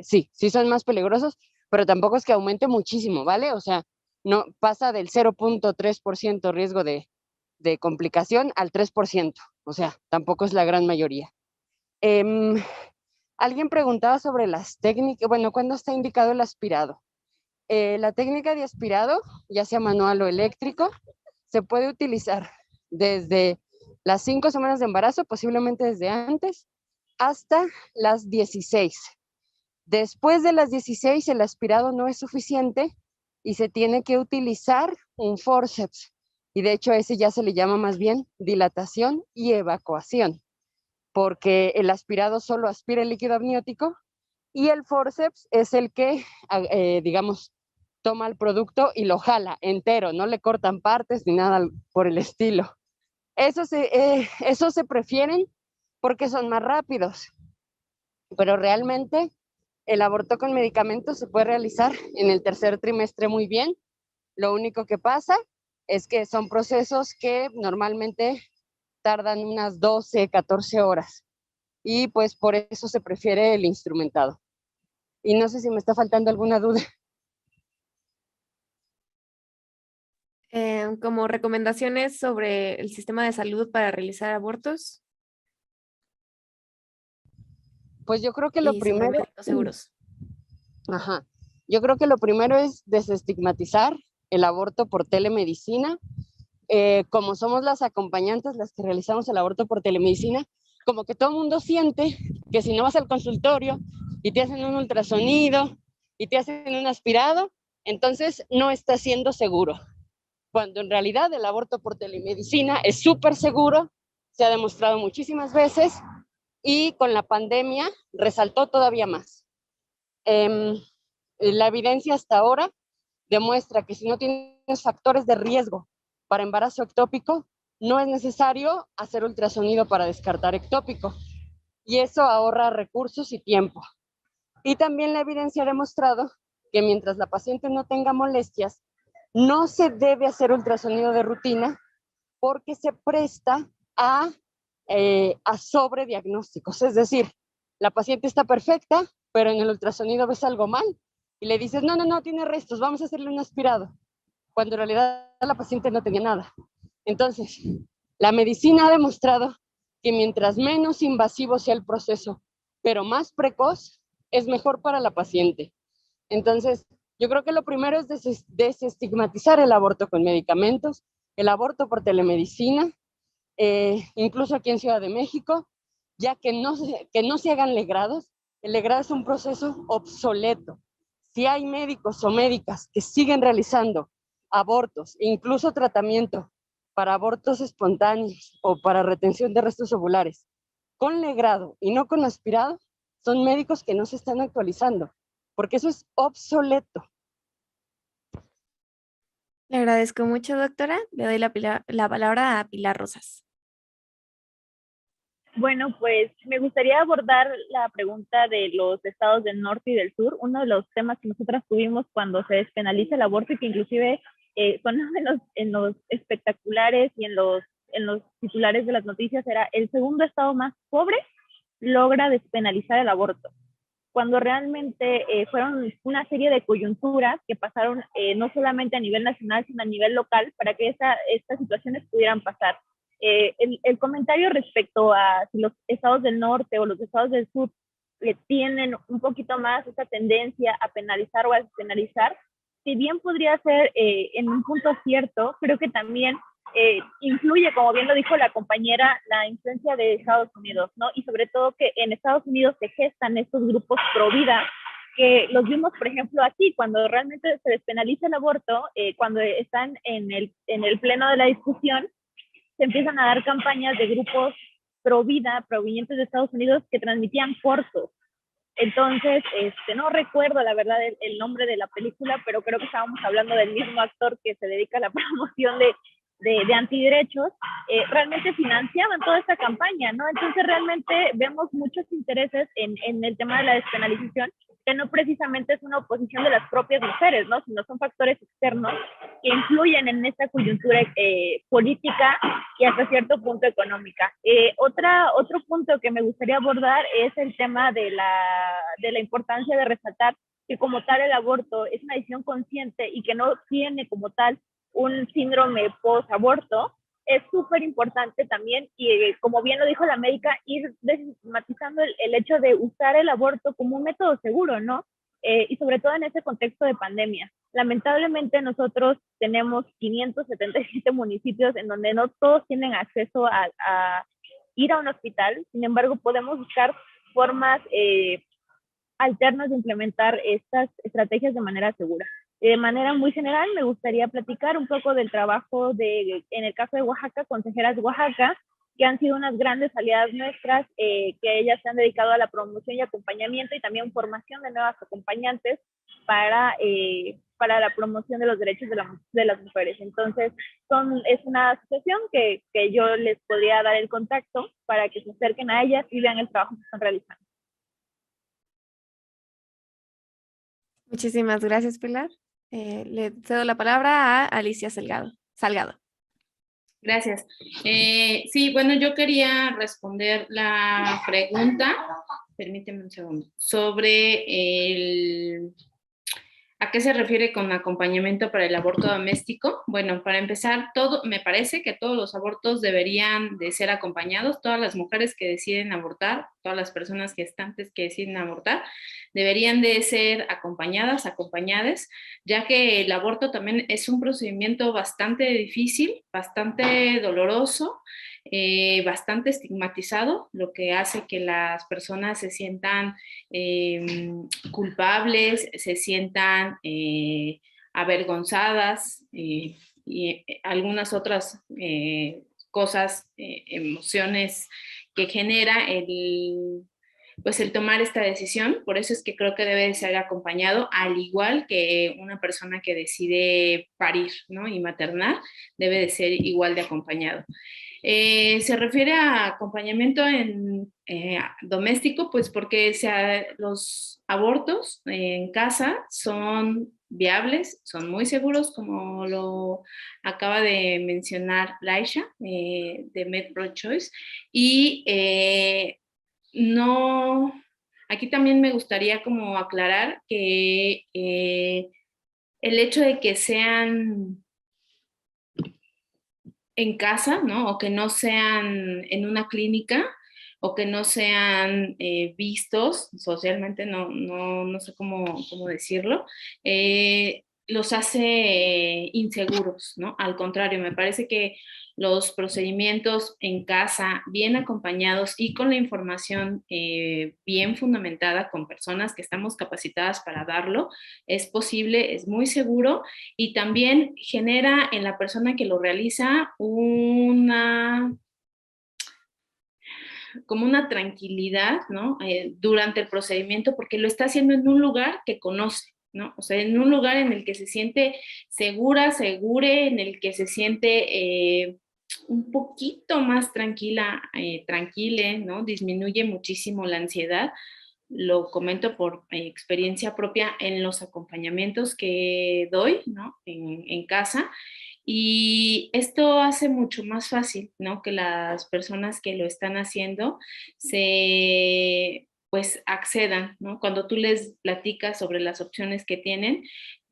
sí son más peligrosos, pero tampoco es que aumente muchísimo, ¿vale? O sea, no pasa del 0.3% riesgo de complicación al 3%. O sea, tampoco es la gran mayoría. Alguien preguntaba sobre las técnicas, bueno, ¿cuándo está indicado el aspirado? La técnica de aspirado, ya sea manual o eléctrico, se puede utilizar desde las 5 semanas de embarazo, posiblemente desde antes, hasta las 16. Después de las 16, el aspirado no es suficiente y se tiene que utilizar un forceps. Y de hecho a ese ya se le llama más bien dilatación y evacuación, porque el aspirado solo aspira el líquido amniótico y el forceps es el que, digamos, toma el producto y lo jala entero, no le cortan partes ni nada por el estilo. Eso se prefieren porque son más rápidos, pero realmente el aborto con medicamentos se puede realizar en el tercer trimestre muy bien. Lo único que pasa es que son procesos que normalmente tardan unas 12, 14 horas y pues por eso se prefiere el instrumentado. Y no sé si me está faltando alguna duda. Como recomendaciones sobre el sistema de salud para realizar abortos. Pues yo creo que lo primero... seguros. Ajá. Yo creo que lo primero es desestigmatizar el aborto por telemedicina. Como somos las acompañantes las que realizamos el aborto por telemedicina, como que todo el mundo siente que si no vas al consultorio y te hacen un ultrasonido y te hacen un aspirado, entonces no está siendo seguro. Cuando en realidad el aborto por telemedicina es súper seguro, se ha demostrado muchísimas veces y con la pandemia resaltó todavía más. La evidencia hasta ahora demuestra que si no tienes factores de riesgo para embarazo ectópico, no es necesario hacer ultrasonido para descartar ectópico y eso ahorra recursos y tiempo. Y también la evidencia ha demostrado que mientras la paciente no tenga molestias, no se debe hacer ultrasonido de rutina porque se presta a sobrediagnósticos. Es decir, la paciente está perfecta, pero en el ultrasonido ves algo mal y le dices, no, tiene restos, vamos a hacerle un aspirado, cuando en realidad la paciente no tenía nada. Entonces, La medicina ha demostrado que mientras menos invasivo sea el proceso, pero más precoz, es mejor para la paciente. Entonces, yo creo que lo primero es desestigmatizar el aborto con medicamentos, el aborto por telemedicina, incluso aquí en Ciudad de México, ya que no se hagan legrados. El legrado es un proceso obsoleto. Si hay médicos o médicas que siguen realizando abortos, incluso tratamiento para abortos espontáneos o para retención de restos ovulares, con legrado y no con aspirado, son médicos que no se están actualizando, porque eso es obsoleto. Le agradezco mucho, doctora. Le doy la palabra a Pilar Rosas. Bueno, pues me gustaría abordar la pregunta de los estados del norte y del sur. Uno de los temas que nosotras tuvimos cuando se despenaliza el aborto y que inclusive son en los espectaculares y en los titulares de las noticias era el segundo estado más pobre logra despenalizar el aborto, cuando realmente fueron una serie de coyunturas que pasaron no solamente a nivel nacional, sino a nivel local para que estas situaciones pudieran pasar. El comentario respecto a si los estados del norte o los estados del sur tienen un poquito más esa tendencia a penalizar o a despenalizar, si bien podría ser en un punto cierto, creo que también influye, como bien lo dijo la compañera, la influencia de Estados Unidos, ¿no? Y sobre todo que en Estados Unidos se gestan estos grupos pro vida, que los vimos, por ejemplo, aquí, cuando realmente se despenaliza el aborto, cuando están en el pleno de la discusión, se empiezan a dar campañas de grupos pro vida, provenientes de Estados Unidos, que transmitían cortos. Entonces, no recuerdo la verdad el nombre de la película, pero creo que estábamos hablando del mismo actor que se dedica a la promoción de antiderechos, realmente financiaban toda esta campaña, ¿no? Entonces realmente vemos muchos intereses en el tema de la despenalización, que no precisamente es una oposición de las propias mujeres, ¿no? Sino son factores externos que influyen en esta coyuntura política y hasta cierto punto económica. Otro punto que me gustaría abordar es el tema de la importancia de resaltar que como tal el aborto es una decisión consciente y que no tiene como tal un síndrome post-aborto. Es súper importante también, y como bien lo dijo la médica, ir desestigmatizando el hecho de usar el aborto como un método seguro, ¿no? Y sobre todo en ese contexto de pandemia. Lamentablemente nosotros tenemos 577 municipios en donde no todos tienen acceso a ir a un hospital. Sin embargo, podemos buscar formas alternas de implementar estas estrategias de manera segura. De manera muy general, me gustaría platicar un poco del trabajo en el caso de Oaxaca, Consejeras de Oaxaca, que han sido unas grandes aliadas nuestras, que ellas se han dedicado a la promoción y acompañamiento y también formación de nuevas acompañantes para la promoción de los derechos de las mujeres. Entonces, es una asociación que yo les podría dar el contacto para que se acerquen a ellas y vean el trabajo que están realizando. Muchísimas gracias, Pilar. Le cedo la palabra a Alicia Salgado. Gracias. Sí, bueno, yo quería responder la pregunta, permíteme un segundo, sobre ¿a qué se refiere con acompañamiento para el aborto doméstico? Bueno, para empezar, me parece que todos los abortos deberían de ser acompañados. Todas las mujeres que deciden abortar, todas las personas gestantes que deciden abortar, deberían de ser acompañadas, ya que el aborto también es un procedimiento bastante difícil, bastante doloroso, bastante estigmatizado, lo que hace que las personas se sientan culpables, se sientan avergonzadas y algunas otras cosas, emociones que genera el tomar esta decisión. Por eso es que creo que debe de ser acompañado, al igual que una persona que decide parir, ¿no? Y maternar, debe de ser igual de acompañado. Se refiere a acompañamiento doméstico, pues porque los abortos en casa son viables, son muy seguros, como lo acaba de mencionar Laisha, de MedPro-Choice, y no, aquí también me gustaría como aclarar que el hecho de que sean en casa, ¿no? O que no sean en una clínica, o que no sean vistos socialmente, no sé cómo decirlo, los hace inseguros, ¿no? Al contrario, me parece que los procedimientos en casa, bien acompañados y con la información bien fundamentada, con personas que estamos capacitadas para darlo, es posible, es muy seguro y también genera en la persona que lo realiza como una tranquilidad, ¿no? Durante el procedimiento, porque lo está haciendo en un lugar que conoce, ¿no? O sea, en un lugar en el que se siente segure, en el que se siente un poquito más tranquile, ¿no? Disminuye muchísimo la ansiedad. Lo comento por experiencia propia en los acompañamientos que doy, ¿no? En casa. Y esto hace mucho más fácil, ¿no? Que las personas que lo están haciendo pues accedan, ¿no? Cuando tú les platicas sobre las opciones que tienen,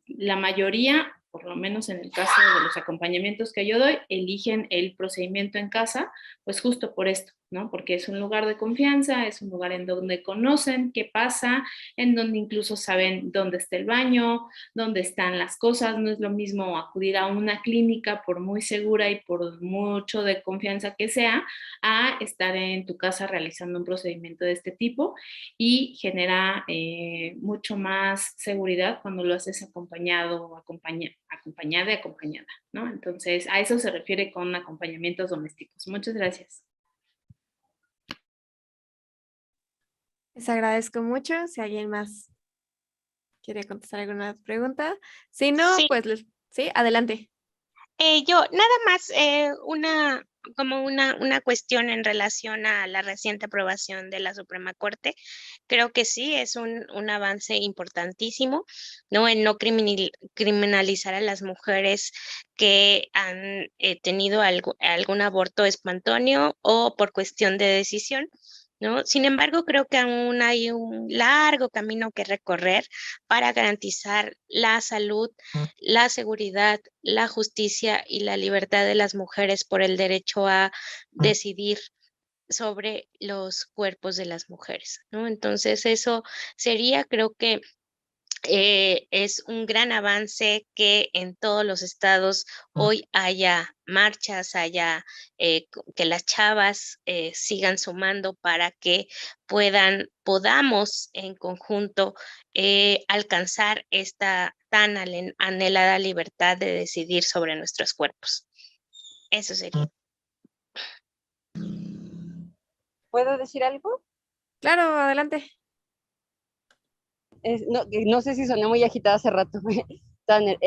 la mayoría, por lo menos en el caso de los acompañamientos que yo doy, eligen el procedimiento en casa, pues justo por esto, ¿no? Porque es un lugar de confianza, es un lugar en donde conocen qué pasa, en donde incluso saben dónde está el baño, dónde están las cosas. No es lo mismo acudir a una clínica, por muy segura y por mucho de confianza que sea, a estar en tu casa realizando un procedimiento de este tipo, y genera mucho más seguridad cuando lo haces acompañado o acompañada y acompañada, ¿no? Entonces, a eso se refiere con acompañamientos domésticos. Muchas gracias. Les agradezco mucho. Si alguien más quiere contestar alguna pregunta. Si no, Sí. pues sí, adelante. Yo nada más una cuestión en relación a la reciente aprobación de la Suprema Corte. Creo que sí, es un avance importantísimo, ¿no? En no criminalizar a las mujeres que han tenido algún aborto espontáneo o por cuestión de decisión, ¿no? Sin embargo, creo que aún hay un largo camino que recorrer para garantizar la salud, la seguridad, la justicia y la libertad de las mujeres por el derecho a decidir sobre los cuerpos de las mujeres, ¿no? Entonces, eso sería, creo que es un gran avance que en todos los estados hoy haya marchas, que las chavas sigan sumando para que podamos en conjunto alcanzar esta tan anhelada libertad de decidir sobre nuestros cuerpos. Eso sería. ¿Puedo decir algo? Claro, adelante. No sé si soné muy agitada hace rato, Tanner.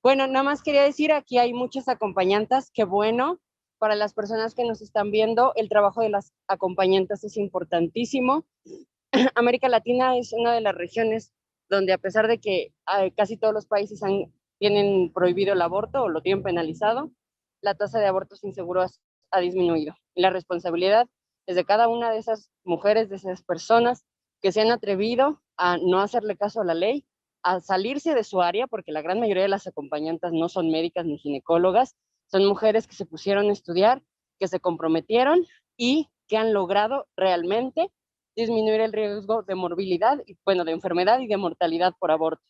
Bueno, nada más quería decir, aquí hay muchas acompañantas, qué bueno, para las personas que nos están viendo, el trabajo de las acompañantas es importantísimo. América Latina es una de las regiones donde, a pesar de que casi todos los países tienen prohibido el aborto o lo tienen penalizado, la tasa de abortos inseguros ha disminuido. Y la responsabilidad es de cada una de esas mujeres, de esas personas que se han atrevido a no hacerle caso a la ley, a salirse de su área, porque la gran mayoría de las acompañantes no son médicas ni ginecólogas, son mujeres que se pusieron a estudiar, que se comprometieron y que han logrado realmente disminuir el riesgo de morbilidad, bueno, de enfermedad y de mortalidad por aborto.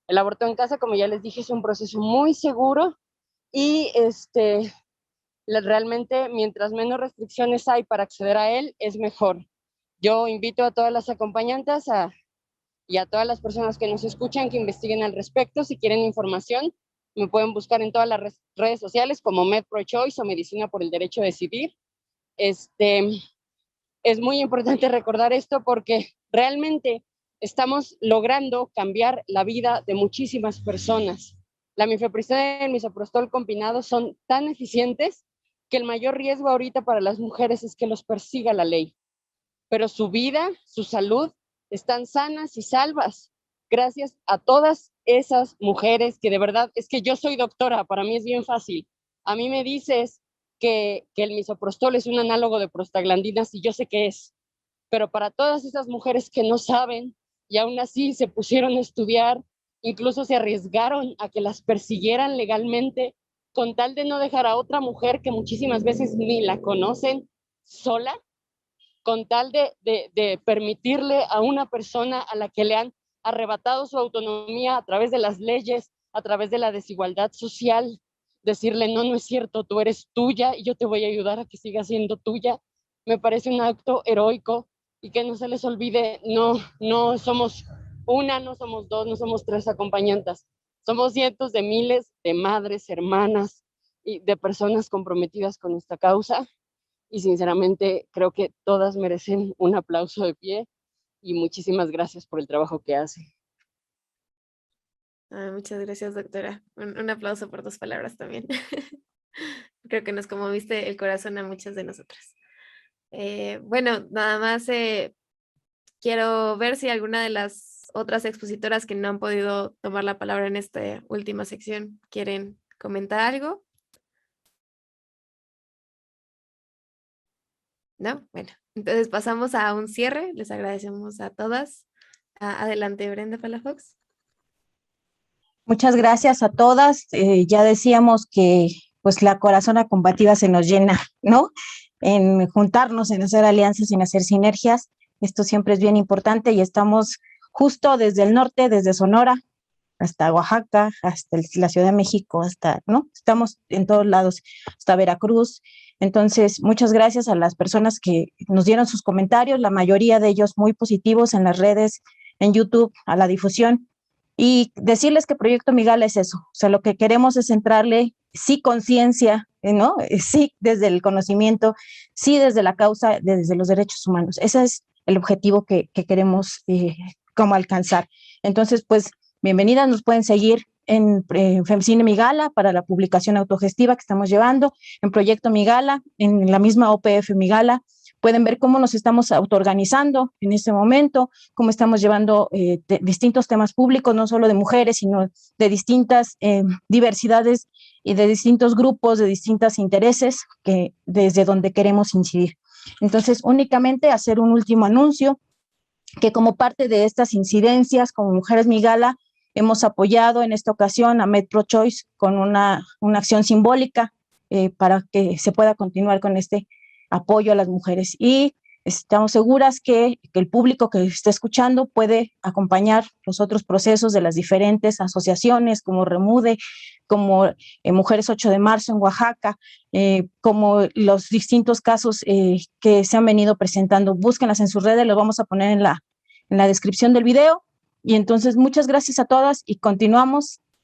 El aborto en casa, como ya les dije, es un proceso muy seguro y realmente mientras menos restricciones hay para acceder a él, es mejor. Yo invito a todas las acompañantes y a todas las personas que nos escuchan que investiguen al respecto. Si quieren información, me pueden buscar en todas las redes sociales como MedProChoice o Medicina por el Derecho a Decidir. Es muy importante recordar esto porque realmente estamos logrando cambiar la vida de muchísimas personas. La mifepristona y el misoprostol combinados son tan eficientes que el mayor riesgo ahorita para las mujeres es que los persiga la ley. Pero su vida, su salud, están sanas y salvas gracias a todas esas mujeres que de verdad, es que yo soy doctora, para mí es bien fácil. A mí me dices que el misoprostol es un análogo de prostaglandinas y yo sé qué es, pero para todas esas mujeres que no saben y aún así se pusieron a estudiar, incluso se arriesgaron a que las persiguieran legalmente con tal de no dejar a otra mujer que muchísimas veces ni la conocen sola, con tal de permitirle a una persona a la que le han arrebatado su autonomía a través de las leyes, a través de la desigualdad social, decirle, no, no es cierto, tú eres tuya y yo te voy a ayudar a que sigas siendo tuya, me parece un acto heroico y que no se les olvide, no somos una, no somos dos, no somos tres acompañantes, somos cientos de miles de madres, hermanas y de personas comprometidas con esta causa y sinceramente creo que todas merecen un aplauso de pie y muchísimas gracias por el trabajo que hace. Muchas gracias, doctora. Un aplauso por tus palabras también. Creo que nos conmoviste el corazón a muchas de nosotras. Bueno, nada más quiero ver si alguna de las otras expositoras que no han podido tomar la palabra en esta última sección quieren comentar algo. ¿No? Bueno, entonces pasamos a un cierre. Les agradecemos a todas. Adelante, Brenda Palafox. Muchas gracias a todas. Ya decíamos que pues la corazona combativa se nos llena, ¿no? En juntarnos, en hacer alianzas, en hacer sinergias. Esto siempre es bien importante y estamos justo desde el norte, desde Sonora, hasta Oaxaca, hasta la Ciudad de México, hasta, ¿no? Estamos en todos lados, hasta Veracruz. Entonces, muchas gracias a las personas que nos dieron sus comentarios, la mayoría de ellos muy positivos en las redes, en YouTube, a la difusión. Y decirles que Proyecto Migala es eso, o sea, lo que queremos es centrarle, sí, conciencia, ¿no? Sí, desde el conocimiento, sí, desde la causa, desde los derechos humanos. Ese es el objetivo que queremos como alcanzar. Entonces, pues, bienvenidas, nos pueden seguir en Femcine Migala para la publicación autogestiva que estamos llevando, en Proyecto Migala, en la misma OPF Migala. Pueden ver cómo nos estamos autoorganizando en este momento, cómo estamos llevando distintos temas públicos, no solo de mujeres, sino de distintas diversidades y de distintos grupos, de distintos intereses, que desde donde queremos incidir. Entonces, únicamente hacer un último anuncio, que como parte de estas incidencias, como Mujeres Migala, hemos apoyado en esta ocasión a MedProChoice con una acción simbólica para que se pueda continuar con este apoyo a las mujeres. Y estamos seguras que el público que esté escuchando puede acompañar los otros procesos de las diferentes asociaciones, como Remude, como Mujeres 8 de Marzo en Oaxaca, como los distintos casos que se han venido presentando. Búsquenlas en sus redes, los vamos a poner en la descripción del video. Y entonces, muchas gracias a todas y continuamos